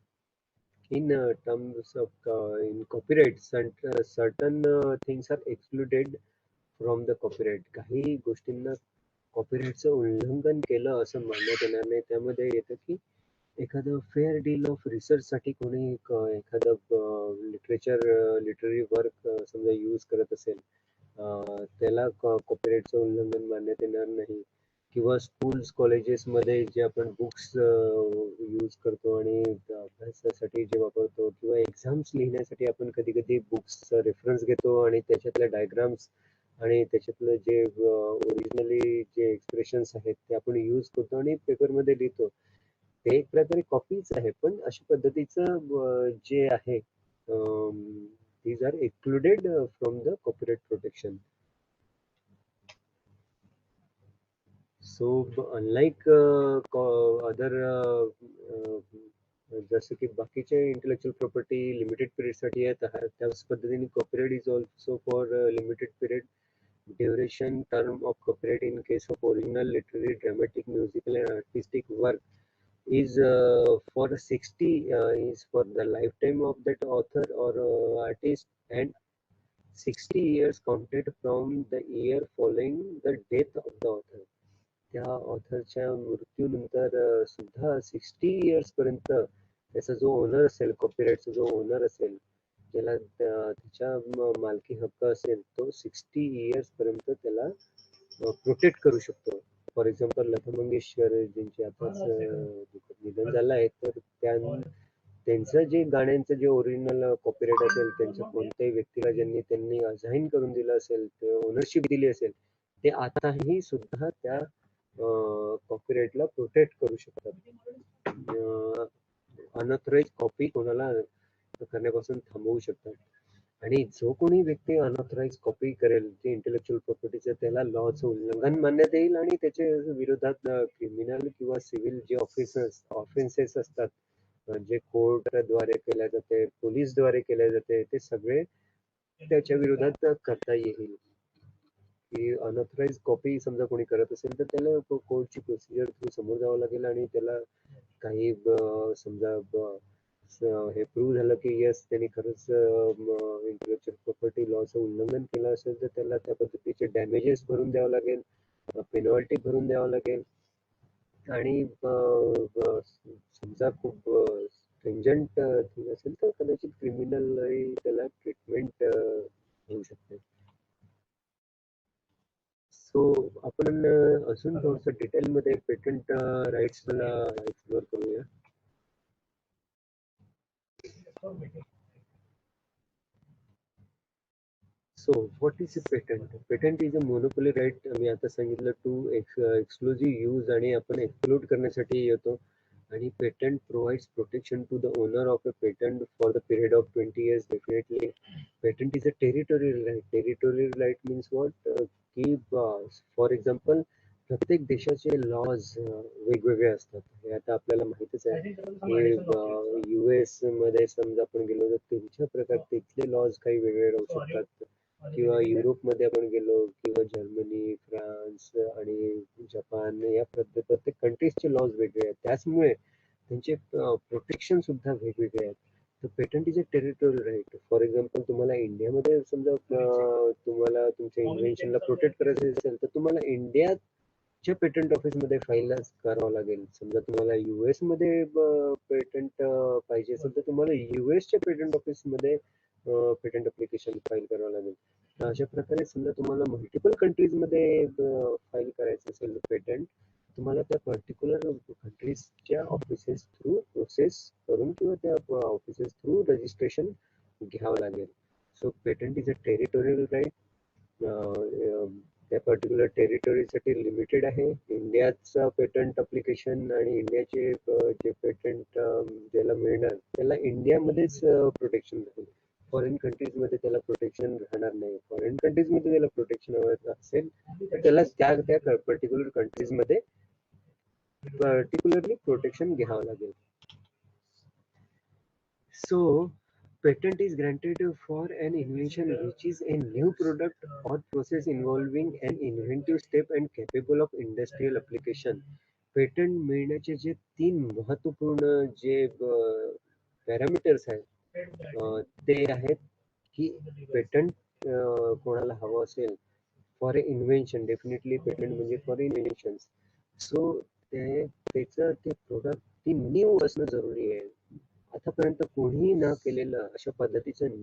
A: In terms of in copyright, certain things are excluded from the copyright. काही गोष्टींना कॉपीराइटचं उल्लंघन केलं असं मानण्यात येणार नाही. त्यामध्ये येतं की एखादं फेअर डील ऑफ रिसर्चसाठी कोणी एखादं लिटररी वर्क समजा यूज करत असेल, त्याला कॉपीराइटचं उल्लंघन मानण्यात येणार नाही. किंवा स्कूल्स कॉलेजेसमध्ये जे आपण बुक्स यूज करतो आणि अभ्यासासाठी जे वापरतो किंवा एक्झाम्स लिहिण्यासाठी आपण कधी कधी बुक्सचा रेफरन्स घेतो आणि त्याच्यातल्या डायग्राम्स आणि त्याच्यातलं जे ओरिजिनली जे एक्सप्रेशन्स आहेत ते आपण यूज करतो आणि पेपरमध्ये लिहितो. ते एक प्रकारे कॉपीच आहे, पण अशा पद्धतीचं जे आहे these are excluded from the copyright protection. So unlike other जसं की बाकीचे इंटेलेक्चुअल प्रॉपर्टी लिमिटेड पिरियड साठी आहेत, त्याच पद्धतीने copyright is also for limited period duration term of copyright in case of original literary dramatic musical and artistic work is for 60 is for the lifetime of that author or artist, and 60 years counted from the year following the death of the author. त्या ऑथरच्या मृत्यूनंतर सुद्धा 60 years पर्यंत त्याचा जो owner असेल, कॉपीराइटचा जो owner असेल, ज्याला त्याच्या मालकी हक्क असेल, तो 60 इयर्स पर्यंत त्याला प्रोटेक्ट करू शकतो. फॉर एक्झाम्पल लता मंगेशकर ज्यांचे आताच निधन झालं आहे, तर त्यांचं जे गाण्यांचं जे ओरिजिनल कॉपीराइट असेल, त्यांच्या कोणत्याही व्यक्तीला त्यांनी असाइन करून दिलं असेल, ओनरशिप दिली असेल, ते आताही सुद्धा त्या कॉपीराइटला प्रोटेक्ट करू शकतात. अनऑथराइज कॉपी कोणाला करण्यापासून थांबवू शकतात. आणि जो कोणी व्यक्ती अनऑथराइज कॉपी करेल ते इंटेलेक्चुअल प्रॉपर्टीचं, त्याला लॉचं उल्लंघन मानण्यात येईल आणि त्याच्या विरोधात क्रिमिनल किंवा सिव्हिल जे ऑफेन्सेस असतात, जे कोर्टद्वारे केल्या जाते, पोलीसद्वारे केल्या जाते, ते सगळे त्याच्या विरोधात करता येईल. की अनऑथराइज कॉपी समजा कोणी करत असेल तर त्याला कोर्टची प्रोसिजर थ्रू समोर जावं लागेल आणि त्याला काही समजा हे प्रूव्ह झालं की येस त्यांनी खरंच इंटेलेक्चुअल प्रॉपर्टी लॉचं उल्लंघन केलं असेल, तर त्याला त्या पद्धतीचे डॅमेजेस भरून द्यावं लागेल, पेनॉल्टी भरून द्यावं लागेल. आणि समजा खूप स्ट्रिंजंट थिंग असेल तर कदाचित क्रिमिनल त्याला ट्रीटमेंट होऊ शकते. सो आपण अजून थोडंसं डिटेलमध्ये पेटंट राईट्सला एक्सप्लोर करूया. So what is a patent? Patent is a monopoly right. मी आता सांगितलं टू एक्सक्लुझिव्ह यूज आणि आपण एक्सक्लूड करण्यासाठी येतो. आणि patent provides protection to the owner of a patent for the period of 20 years. Definitely patent is a territorial right. Territorial right means what, की for example प्रत्येक देशाचे लॉज वेगवेगळे असतात. हे आता आपल्याला माहितच आहे की US मध्ये समजा आपण गेलो तर त्यांच्या प्रकार तिथले लॉज काही वेगळे राहू शकतात, किंवा युरोपमध्ये आपण गेलो किंवा जर्मनी, फ्रान्स आणि जपान, या प्रत्येक कंट्रीजचे लॉज वेगळे आहेत, त्याचमुळे त्यांचे प्रोटेक्शन सुद्धा वेगवेगळे आहेत. तर patent is a territorial right. For example तुम्हाला इंडियामध्ये समजा तुम्हाला तुमच्या इन्व्हेन्शनला प्रोटेक्ट करायचं असेल तर तुम्हाला इंडियाच्या पेटंट ऑफिसमध्ये फाईल करावं लागेल. समजा तुम्हाला US मध्ये पेटंट पाहिजे असेल तर तुम्हाला US च्या पेटंट ऑफिसमध्ये पेटंट अप्लिकेशन फाईल करावं लागेल. तर अशा प्रकारे समजा तुम्हाला मल्टिपल कंट्रीज मध्ये फाईल करायचं असेल पेटंट, तुम्हाला त्या पर्टिक्युलर कंट्रीजच्या ऑफिसेस थ्रू प्रोसेस करून किंवा त्या ऑफिसेस थ्रू रजिस्ट्रेशन घ्यावं लागेल. So patent is a territorial right. त्या पर्टिक्युलर टेरिटोरीसाठी लिमिटेड आहे. इंडियाचा पेटंट अप्लिकेशन आणि इंडियाचे जे पेटंट ज्याला मिळणार त्याला इंडियामध्येच प्रोटेक्शन राहील. फॉरेन कंट्रीज मध्ये त्याला प्रोटेक्शन राहणार नाही. फॉरेन कंट्रीज मध्ये त्याला प्रोटेक्शन हवं असेल तर त्याला त्या पर्टिक्युलर कंट्रीज मध्ये पर्टिक्युलरली प्रोटेक्शन घ्यावं लागेल. So Patent is granted for an invention which is a new product or process involving an inventive step and capable of industrial application. Patent मिळण्याचे जे 3 महत्त्वपूर्ण जे पॅरामीटर्स आहेत ते आहेत की पेटंट कोणाला हवं असेल for a invention, definitely patent म्हणजे फॉर इन्व्हेन्शन. सो त्याचं ते प्रोडक्ट ती न्यू असणं जरुरी आहे. आतापर्यंत कोणीही न केलेलं अशा पद्धतीचं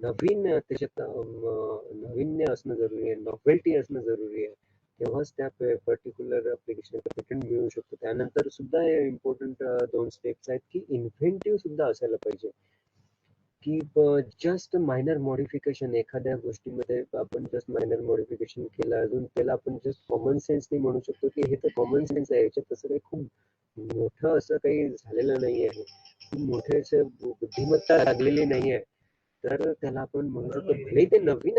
A: नवीन त्याच्यात नाविन्य असणं जरुरी आहे, नॉव्हेल्टी असणं जरुरी आहे. तेव्हाच त्या पर्टिक्युलर ऍप्लिकेशन पेटंट मिळू शकतो. त्यानंतर सुद्धा इम्पॉर्टंट 2 स्टेप्स आहेत की इन्व्हेंटिव्ह सुद्धा असायला पाहिजे. की जस्ट मायनर मॉडिफिकेशन एखाद्या गोष्टीमध्ये आपण जस्ट मायनर मॉडिफिकेशन केलं, अजून त्याला आपण जस्ट कॉमन सेन्सने म्हणू शकतो की हे तर कॉमन सेन्स आहे, याच्यात तसं काही खूप मोठं असं काही झालेलं नाही आहे, खूप मोठे असं बुद्धिमत्ता लागलेली नाही आहे. तर त्याला आपण म्हणू शकतो भले ते नवीन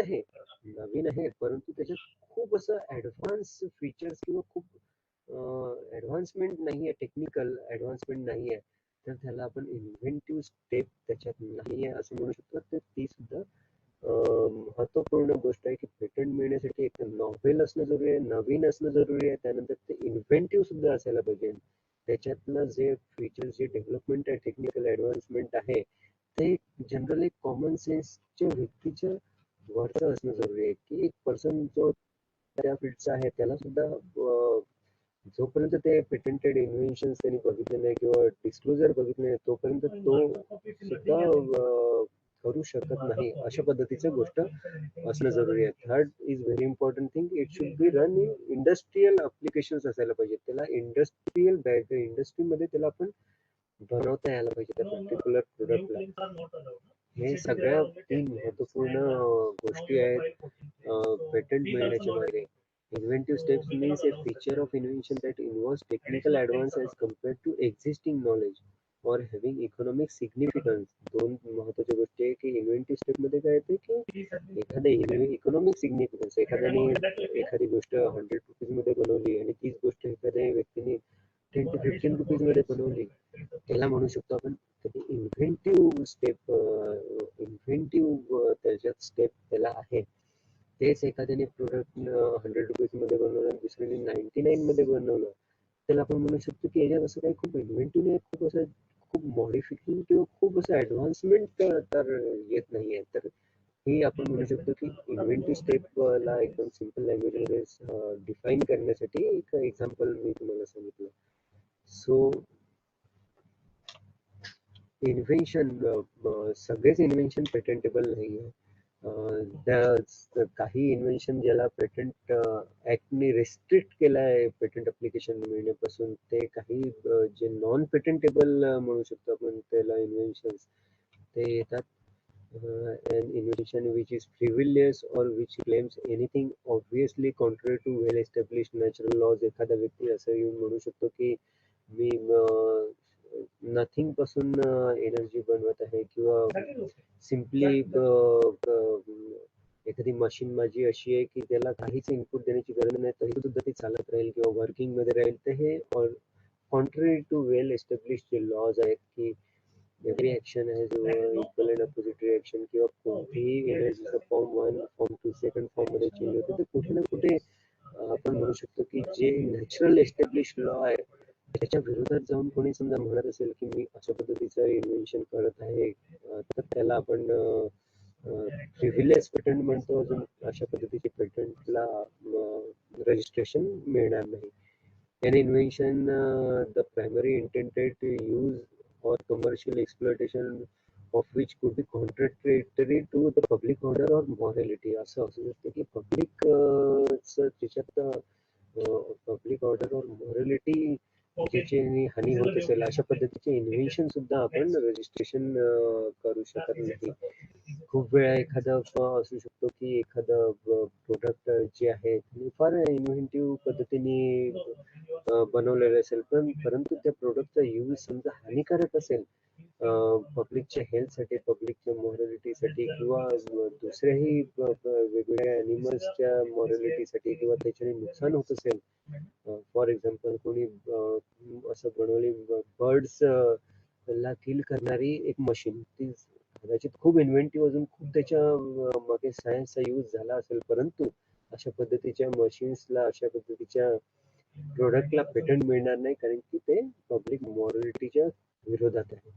A: आहे परंतु त्याच्यात खूप असं ऍडव्हान्स फीचर्स किंवा खूप ऍडव्हान्समेंट नाहीये, टेक्निकल ऍडव्हान्समेंट नाहीये, तर त्याला आपण इन्व्हेंटिव्ह स्टेप त्याच्यात नाहीये असं म्हणू शकतो. तर ती सुद्धा महत्वपूर्ण गोष्ट आहे की पेटंट मिळण्यासाठी एक नॉव्हेल असणं जरुरी आहे, नवीन असणं जरुरी आहे, त्यानंतर ते इन्व्हेंटिव्ह सुद्धा असायला पाहिजे. त्याच्यातलं जे फीचर्स, जे डेव्हलपमेंट आहे, टेक्निकल ऍडव्हान्समेंट आहे, ते जनरली कॉमन सेन्सच्या व्यक्तीच्या वरचं असणं जरुरी आहे की एक पर्सन जो त्या फील्डचा आहे त्याला सुद्धा जोपर्यंत ते पेटेंटेड इन्व्हेन्शन त्यांनी बघितले नाही किंवा डिस्क्लोजर बघितले नाही तोपर्यंत तो सुद्धा करू शकत नाही. अशा पद्धतीचं गोष्ट असणं जरुरी आहे. Third is very important thing, it should be run in industrial applications असायला पाहिजे. त्याला इंडस्ट्रियल इंडस्ट्रीमध्ये त्याला आपण बनवता यायला पाहिजे त्या पर्टिक्युलर प्रोडक्टला. हे सगळ्या 3 महत्वपूर्ण गोष्टी आहेत पेटंट मिळण्याच्या मागे. Inventive steps means a feature of invention that involves technical advance as compared to existing knowledge or having economic significance. 2 महत्वाच्या गोष्टी आहे की इन्व्हेंटिव्ह स्टेप मध्ये काय येते की एखाद्या इकॉनॉमिक सिग्निफिकन्स, एखाद्याने एखादी गोष्ट 100 रुपीज मध्ये बनवली आणि तीच गोष्ट एखाद्या व्यक्तीने 10 to 15 रुपीज मध्ये बनवली, त्याला म्हणू शकतो आपण इन्व्हेंटिव्ह स्टेप. इन्व्हेंटिव्ह त्याच्यात स्टेप त्याला आहे. तेच एखाद्याने प्रोडक्ट 100 रुपीज मध्ये बनवलं आणि दुसऱ्याने 99 मध्ये बनवलं, त्याला आपण म्हणू शकतो की याच्यात असं काही खूप इन्व्हेंटिव्ह नाही, खूप असं खूप मॉडिफिकेशन किंवा खूप असं ऍडव्हान्समेंट तर येत नाहीये. तर ही आपण म्हणू शकतो की इन्व्हेंटिव्ह स्टेपला एकदम सिम्पल लँग्वेजमध्ये डिफाईन करण्यासाठी एक एक्झाम्पल मी तुम्हाला सांगितलं. सो इन्व्हेन्शन, सगळेच इन्व्हेन्शन पेटेंटेबल नाही आहे. काही इन्व्हेन्शन ज्याला पेटंट ऍक्टने रेस्ट्रिक्ट केलं आहे पेटंट अप्लिकेशन मिळण्यापासून, ते काही जे नॉन पेटंटेबल म्हणू शकतो आपण त्याला इन्व्हेन्शन्स ते येतात. an invention which is frivolous or which claims anything obviously contrary to well established natural laws. एखादा व्यक्ती असं येऊन म्हणू शकतो की मी नथिंग पासून एनर्जी बनवत आहे किंवा सिम्पली एखादी मशीन माझी अशी आहे की त्याला काहीच इनपुट देण्याची गरज नाही तरी सुद्धा ती चालत राहील किंवा वर्किंग मध्ये राहील. तर हे contrary to well established laws आहेत की every action has equal and opposite reaction किंवा कोणतीही एनर्जीचा फॉर्म 1 फॉर्म 2 सेकंड फॉर्म मध्ये चेंज होते. तर कुठे ना कुठे आपण म्हणू शकतो की जे नॅचरल एस्टॅब्लिश्ड लॉ आहे त्याच्या विरोधात जाऊन कोणी समजा म्हणत असेल की मी अशा पद्धतीचं इन्व्हेन्शन करत आहे, तर त्याला आपण प्रिव्हिलेज पेटंट म्हणतो. अजून अशा पद्धतीचे पेटंटला रजिस्ट्रेशन मिळणार नाही. An invention, the primary intended use or commercial exploitation of which could be contradictory to the public order or morality. असं असू शकतं की पब्लिक त्याच्यात पब्लिक ऑर्डर और मॉरॅलिटी ज्याची हानी होत असेल अशा पद्धतीचे इन्व्हेन्शन सुद्धा आपण रजिस्ट्रेशन करू शकत नाही. खूप वेळा एखादा असू शकतो की एखादं प्रोडक्ट जे आहे फार इन्व्हेंटिव्ह पद्धतीने बनवलेलं असेल, परंतु त्या प्रोडक्टचा यूज समजा हानिकारक असेल पब्लिकच्या हेल्थसाठी, पब्लिकच्या मॉरॅलिटीसाठी किंवा दुसऱ्याही वेगवेगळ्या अॅनिमल्सच्या मॉरॅलिटीसाठी किंवा त्याच्याने नुकसान होत असेल. फॉर एक्झाम्पल कोणी असं बनवली बर्ड्स ला किल करणारी एक मशीन, ती कदाचित खूप इन्व्हेंटिव्ह अजून खूप त्याच्या मागे सायन्सचा यूज झाला असेल, परंतु अशा पद्धतीच्या मशीन्सला, अशा पद्धतीच्या प्रोडक्टला पेटंट मिळणार नाही, कारण की ते पब्लिक मॉरलिटीच्या विरोधात आहे.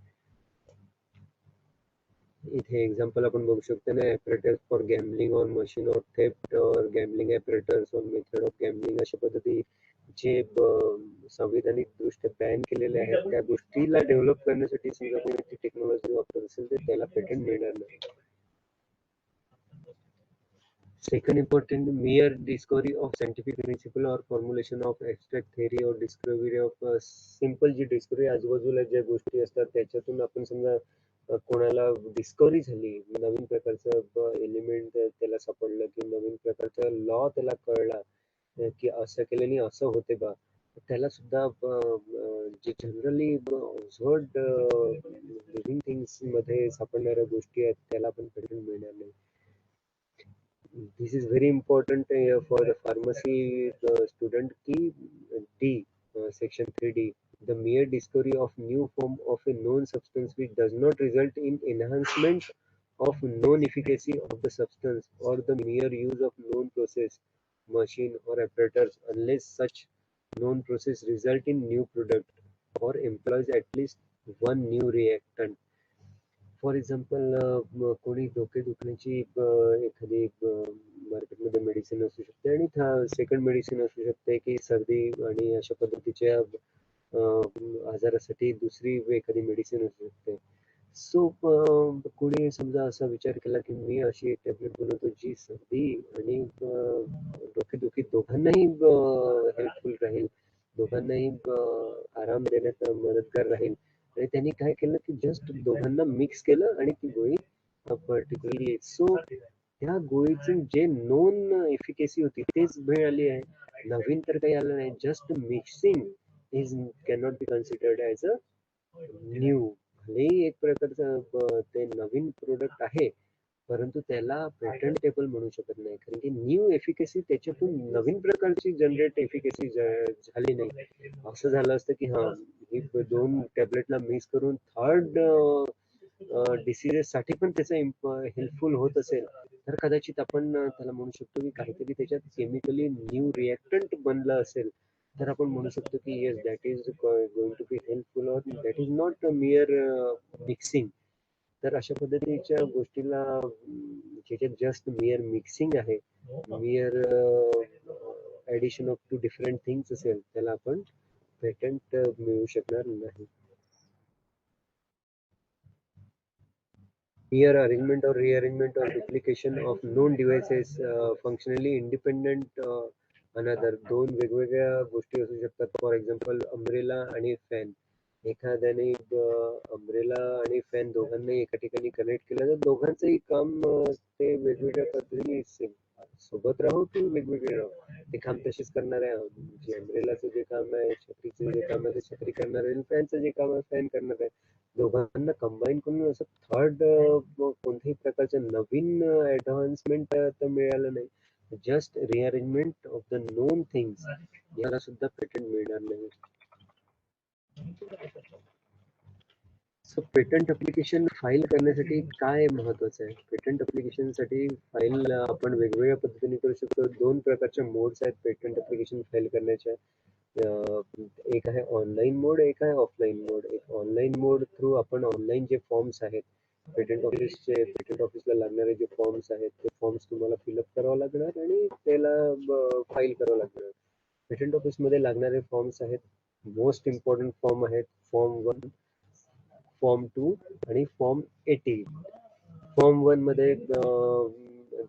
A: इथे एक्झाम्पल आपण बघू शकतो ना, operators for gambling on machine or theft or gambling operators on method of gambling, अशा पद्धती जे संविधानिक दृष्ट्या बॅन केलेले आहेत, त्या गोष्टीला डेव्हलप करण्यासाठी समजा कोणी ती टेक्नॉलॉजी वापरत असेल तर त्याला पेटंट मिळणार नाही. Second important, mere discovery of scientific principle or formulation of abstract theory or discovery of simple जी डिस्कवरी आजूबाजूला ज्या गोष्टी असतात त्याच्यातून आपण समजा कोणाला डिस्कवरी झाली, नवीन प्रकारचं एलिमेंट त्याला सापडलं की नवीन प्रकारचा लॉ त्याला कळला की असं केल्याने असं होते बा, त्याला सुद्धा जे जनरली ऑब्झर्वड लिव्हिंग थिंग्स मध्ये सापडणाऱ्या गोष्टी आहेत त्याला पण पेटंट मिळणार नाही. This is very important for the pharmacy student key D, section 3D. The mere discovery of new form of a known substance which does not result in enhancement of known efficacy of the substance, or the mere use of known process, machine or apparatus unless such known process result in new product or employs at least one new reactant. For example कोणी डोकेदुखीची एखादी मार्केटमध्ये medicine असू शकते आणि second medicine असू शकते की सर्दी आणि अशा पद्धतीच्या आजारासाठी दुसरी एखादी मेडिसिन असू शकते. सो कोणी समजा असा विचार केला की मी अशी एक टॅबलेट बनवतो जी सर्दी आणि डोकेदुखी दोघांनाही हेल्पफुल राहील, दोघांनाही आराम देण्यात मदतगार राहील, आणि त्यांनी काय केलं की जस्ट दोघांना मिक्स केलं आणि ती गोळी पर्टिक्युलरली, सो त्या गोळीची जे नोन एफिकेसी होती तेच मिळाली आहे, नवीन तर काही आलं नाही. Just mixing is cannot be considered as a new. भलेही एक प्रकारचं ते नवीन प्रोडक्ट आहे, परंतु त्याला पेटंटेबल म्हणू शकत नाही, कारण की न्यू एफिकेसी त्याच्यातून नवीन प्रकारची जनरेट एफिकेसी झाली नाही. असं झालं असतं की हा ही दोन टॅबलेटला मिक्स करून थर्ड डिसिजेस साठी पण त्याचा हेल्पफुल होत असेल तर कदाचित आपण त्याला म्हणू शकतो की काहीतरी त्याच्यात केमिकली न्यू रिएक्टंट बनलं असेल, तर आपण म्हणू शकतो की yes that is going to be helpful or that is not mere mixing. तर अशा पद्धतीच्या गोष्टीला ज्याच्यात जस्ट मिअर मिक्सिंग आहे, mere addition of two different things असेल, त्याला आपण पेटंट मिळू शकणार नाही. Mere arrangement or rearrangement or duplication of known devices functionally independent another, दोन वेगवेगळ्या गोष्टी असू शकतात. फॉर एक्झाम्पल अम्ब्रेला आणि फॅन, एखाद्याने अम्ब्रेला आणि फॅन दोघांनाही एका ठिकाणी कनेक्ट केलं तर दोघांचंही काम ते वेगवेगळ्या पद्धतीने सोबत राहू की वेगवेगळे राहू ते काम तसेच करणार आहे. जे अम्ब्रेलाचं जे काम आहे, छत्रीचं जे काम आहे ते छत्री करणार आहे, फॅनचं जे काम आहे फॅन करणार आहे. दोघांना कंबाईन करून असं थर्ड कोणत्याही प्रकारचं नवीन ऍडव्हान्समेंट तर मिळालं नाही. Just rearrangement of the non things याला सुद्धा पेटंट मिळणार नाही. सो पेटंट अप्लिकेशन फाईल करण्यासाठी काय महत्वाचं आहे? पेटंट अप्लिकेशन साठी फाईल आपण वेगवेगळ्या पद्धतीने करू शकतो. दोन प्रकारच्या मोड्स आहेत पेटंट अप्लिकेशन फाईल करण्याच्या. एक आहे ऑनलाईन मोड, एक आहे ऑफलाईन मोड. एक ऑनलाईन मोड थ्रू आपण ऑनलाईन जे फॉर्म्स आहेत, पेटंट ऑफिसला लागणारे जे फॉर्म्स आहेत ते फॉर्म्स तुम्हाला फिलअप करावं लागणार आणि त्याला फाईल करावं लागणार. पेटंट ऑफिस मध्ये लागणारे फॉर्म्स आहेत, मोस्ट इम्पॉर्टंट फॉर्म आहेत फॉर्म 1, फॉर्म 2 आणि फॉर्म 18. फॉर्म 1 मध्ये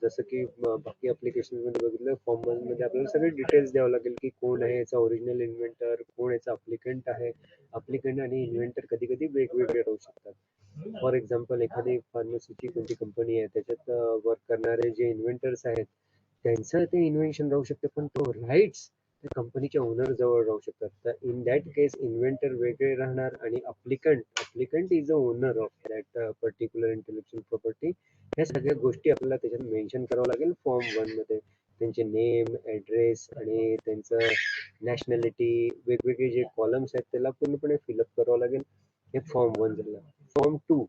A: जसं की बाकी ऍप्लिकेशन मध्ये बघितलं, फॉर्म 1 मध्ये आपल्याला सगळे डिटेल्स द्यावं लागेल की कोण आहे याचा ओरिजिनल इन्व्हेंटर, कोण याचा अप्लिकंट आहे. अप्लिकंट आणि इन्व्हेंटर कधी कधी वेगवेगळे राहू शकतात. फॉर एक्झाम्पल एखादी फार्मसीची कोणती कंपनी आहे, त्याच्यात वर्क करणारे जे इन्व्हेंटर्स आहेत त्यांचं ते इन्व्हेन्शन राहू शकते, पण तो राईट्स त्या कंपनीच्या ओनर जवळ राहू शकतात. तर इन दॅट केस इन्व्हेंटर वेगळे राहणार आणि applicant is a owner of that particular intellectual property. ह्या सगळ्या गोष्टी आपल्याला त्याच्यात मेन्शन करावं लागेल फॉर्म 1 मध्ये. त्यांचे नेम, ऍड्रेस आणि त्यांचं नॅशनॅलिटी, वेगवेगळे जे कॉलम्स आहेत त्याला पूर्णपणे फिलअप करावं लागेल. हे फॉर्म 1 झालं. फॉर्म 2,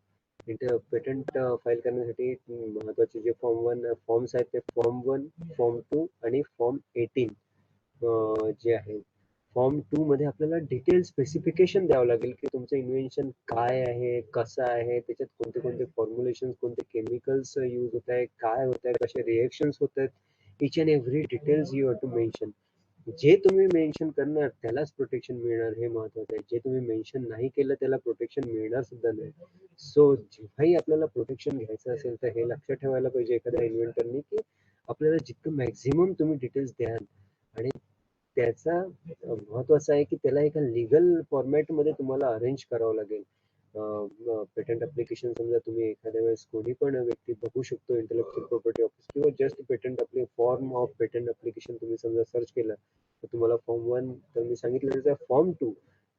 A: पेटंट फाईल करण्यासाठी महत्वाचे जे फॉर्म्स आहेत ते फॉर्म 1, फॉर्म 2 आणि फॉर्म 18 जे आहे. फॉर्म 2 मध्ये आपल्याला डिटेल स्पेसिफिकेशन द्यावं लागेल की तुमचं इन्व्हेन्शन काय आहे, कसं आहे, त्याच्यात कोणते कोणते फॉर्म्युलेशन, कोणते केमिकल्स यूज होत आहे, काय होत आहे, कसे रिएक्शन्स होत आहेत, each and every details you have to mention. जे तुम्ही मेन्शन करणार त्यालाच प्रोटेक्शन मिळणार, हे महत्वाचं आहे. जे तुम्ही मेन्शन नाही केलं त्याला प्रोटेक्शन मिळणार सुद्धा नाही. सो जेव्हाही आपल्याला प्रोटेक्शन घ्यायचं असेल तर हे लक्षात ठेवायला पाहिजे एखाद्या इन्व्हेंटरनी की आपल्याला जितकं मॅक्झिमम तुम्ही डिटेल्स द्याल आणि त्याचा महत्वाचं आहे की त्याला एका लिगल फॉर्मॅटमध्ये तुम्हाला अरेंज करावं लागेल. पेटंट ऍप्लिकेशन समजा तुम्ही एखाद्या वेळेस कोणी पण व्यक्ती बघू शकतो इंटेलेक्च्युअल प्रॉपर्टी ऑफिस किंवा जस्ट पेटंट आपले फॉर्म ऑफ पेटंट ऍप्लिकेशन तुम्ही समजा सर्च केलं तर तुम्हाला फॉर्म 1 तर मी सांगितलं त्याचा फॉर्म 2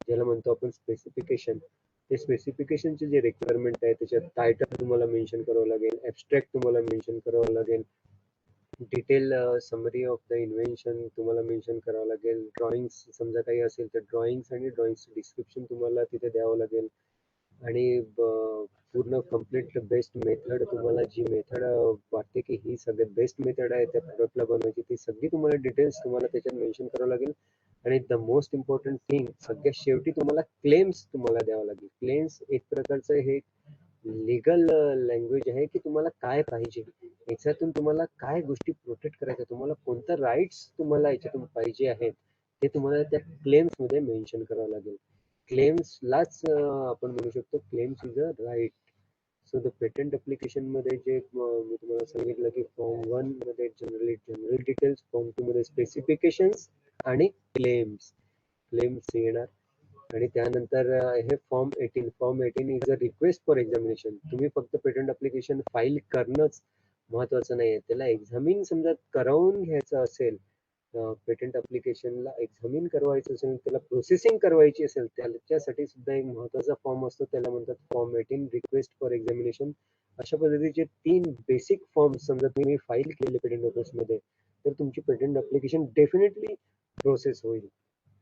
A: ज्याला म्हणतो आपण स्पेसिफिकेशन, ते स्पेसिफिकेशनचे जे रिक्वायरमेंट आहे त्याच्यात टायटल तुम्हाला मेन्शन करावं लागेल, ऍब्स्ट्रॅक्ट तुम्हाला मेन्शन करावं लागेल, detail summary of the invention तुम्हाला मेन्शन करावं लागेल, ड्रॉइंग्स समजा काही असेल तर ड्रॉइंग्स आणि ड्रॉइंग्स डिस्क्रिप्शन तुम्हाला तिथे द्यावं लागेल आणि पूर्ण कम्प्लीट बेस्ट मेथड तुम्हाला जी मेथड वाटते की ही सगळ्यात बेस्ट मेथड आहे त्या प्रोडक्टला बनवायची ती सगळी तुम्हाला डिटेल्स तुम्हाला त्याच्यात मेन्शन करावं लागेल. आणि द मोस्ट इम्पॉर्टंट थिंग सगळ्यात शेवटी तुम्हाला क्लेम्स तुम्हाला द्यावं लागेल. क्लेम्स एक प्रकारचं हे लिगल लँग्वेज आहे की तुम्हाला काय पाहिजे, याच्यातून तुम्हाला काय गोष्टी प्रोटेक्ट करायच्या, तुम्हाला कोणतं राईट्स तुम्हाला याच्यातून पाहिजे आहेत ते तुम्हाला त्या क्लेम्स मध्ये मेन्शन करावं लागेल. क्लेम्सलाच आपण म्हणू शकतो claims is a right. So the patent application मध्ये जे मी तुम्हाला सांगितलं की फॉर्म 1 मध्ये जनरल डिटेल्स, फॉर्म 2 मध्ये स्पेसिफिकेशन्स आणि क्लेम्स येणार. आणि त्यानंतर हे form 18 is a request for examination. तुम्ही फक्त पेटंट ऍप्लिकेशन फाईल करणंच महत्वाचं नाहीये, त्याला एक्झामिन समजा करावून घ्यायचं असेल, पेटंट ऍप्लिकेशनला एक्झामिन करवायचं असेल, त्याला प्रोसेसिंग करवायची असेल त्याच्यासाठी सुद्धा एक महत्वाचा फॉर्म असतो, त्याला म्हणतात फॉर्म 18 रिक्वेस्ट फॉर एक्झामिनेशन. अशा पद्धतीचे 3 बेसिक फॉर्म समजा तुम्ही फाईल केले पेटंट ऑफिसमध्ये तर तुमची पेटंट ऍप्लिकेशन डेफिनेटली प्रोसेस होईल.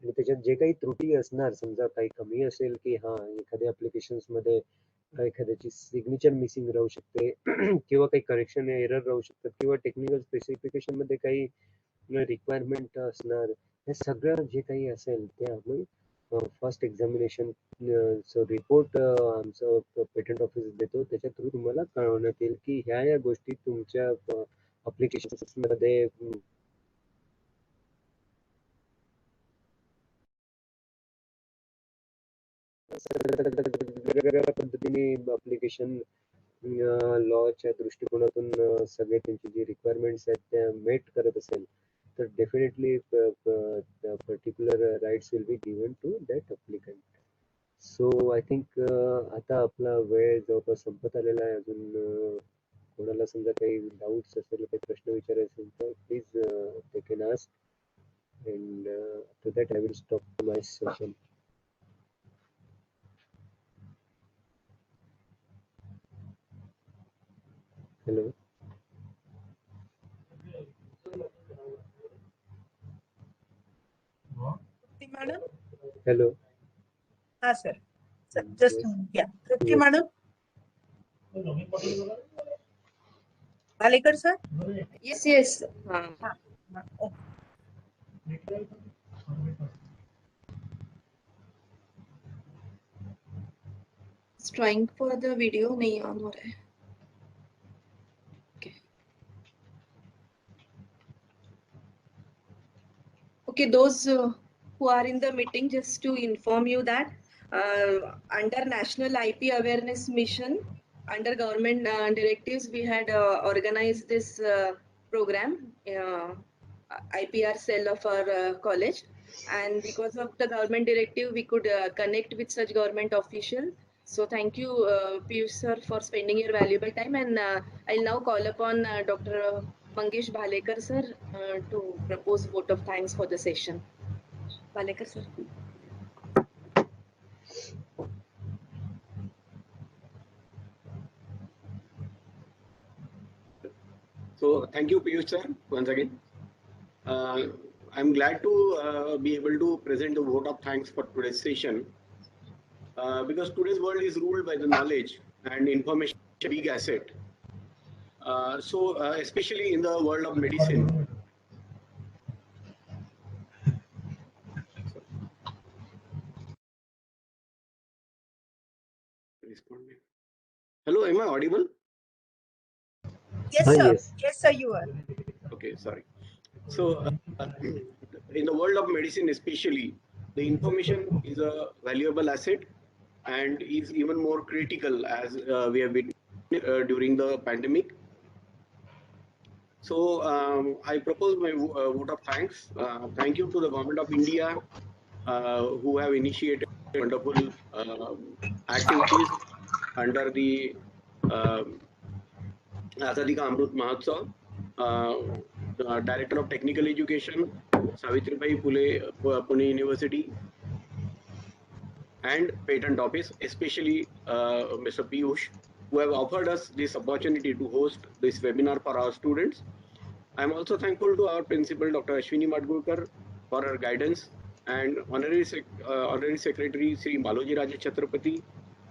A: आणि त्याच्यात जे काही त्रुटी असणार समजा काही कमी असेल की एखाद्या ऍप्लिकेशन्स मध्ये एखाद्याची सिग्नेचर मिसिंग राहू शकते किंवा काही करेक्शन एरर राहू शकतात किंवा टेक्निकल स्पेसिफिकेशन मध्ये काही रिक्वायरमेंट असणार, हे सगळं जे काही असेल ते आपण फर्स्ट एक्झामिनेशन रिपोर्ट आमचं पेटंट ऑफिस देतो त्याच्या थ्रू तुम्हाला कळवण्यात येईल की ह्या गोष्टी तुमच्या अप्लिकेशन मध्ये वेगवेगळ्या पद्धतीने अप्लिकेशन लॉच्या दृष्टिकोनातून सगळे त्यांची जी रिक्वायरमेंट्स आहेत त्या मेट करत असेल तर definitely particular rights will be given to that applicant. So I think आता आपला वेळ जवळपास संपत आलेला आहे. अजून कोणाला समजा काही डाऊट्स असेल, काही प्रश्न विचारायचे असेल तर please they can ask and after that I will stop my session. Hello
B: madam.
A: Hello
B: हा सर, जस्ट या Trupti madam. Bhalekar sir.
C: Yes, yes. It's trying for the video नहीं on हो रहा है. Okay. Okay, those who are in the meeting, just to inform you that under National IP Awareness Mission, under government directives, we had organized this program, IPR cell of our college. And because of the government directive, we could connect with such government official. So thank you, Piyush sir, for spending your valuable time. And I'll now call upon Dr. Mangesh Bhalekar sir to propose vote of thanks for the session. Bhalekar sir.
D: So thank you, Piyush sir, once again. I'm glad to be able to present a vote of thanks for today's session because today's world is ruled by the knowledge and information is a big asset. Especially in the world of medicine. Hello, am I audible?
B: Yes, sir.
A: Yes.
B: Yes, sir, you are.
D: Okay, sorry. So, in the world of medicine, especially, the information is a valuable asset and is even more critical as we have been during the pandemic. So, I propose my vote of thanks. Thank you to the Government of India who have initiated wonderful activities under the Azadi Ka Amrut Mahotsav. The Director of Technical Education, Savitribai Phule, Pune University, and Patent Office, especially Mr. Piyush, who have offered us this opportunity to host this webinar for our students. I'm also thankful to our principal, Dr. Ashwini Madgulkar, for her guidance, and Honorary Secretary Shri Baloji Raja Chhatrapati,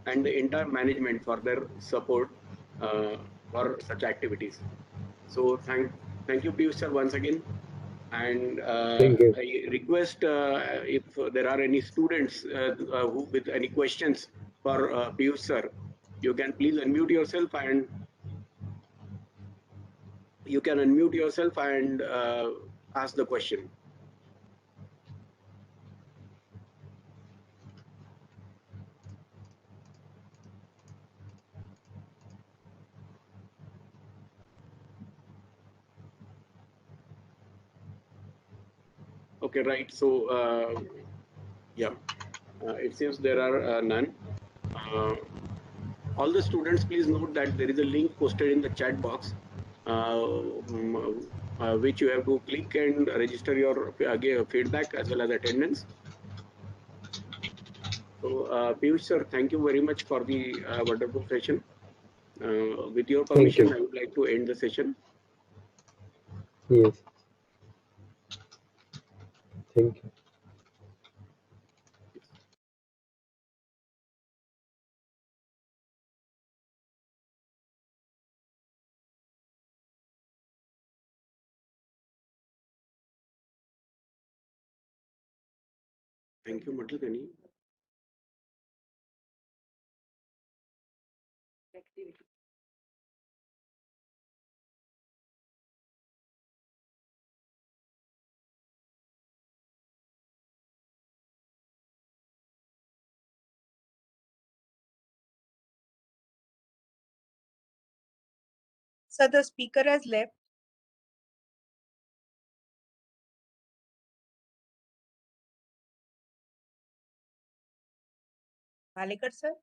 D: and the entire management for their support for such activities. So thank you, Piyush sir, once again. And
A: Thank you.
D: I request if there are any students who with any questions for Piyush sir, you can please unmute yourself and ask the question. Okay, right. So, yeah, it seems there are none. All the students, please note that there is a link posted in the chat box, which you have to click and register your feedback as well as attendance. So, Piyush sir, thank you very much for the wonderful session. With your permission, I would like to end the session.
A: Yes. Thank you.
D: Thank you, Madhukani.
C: Activity.
B: Sir, the speaker has left. Malekar, sir.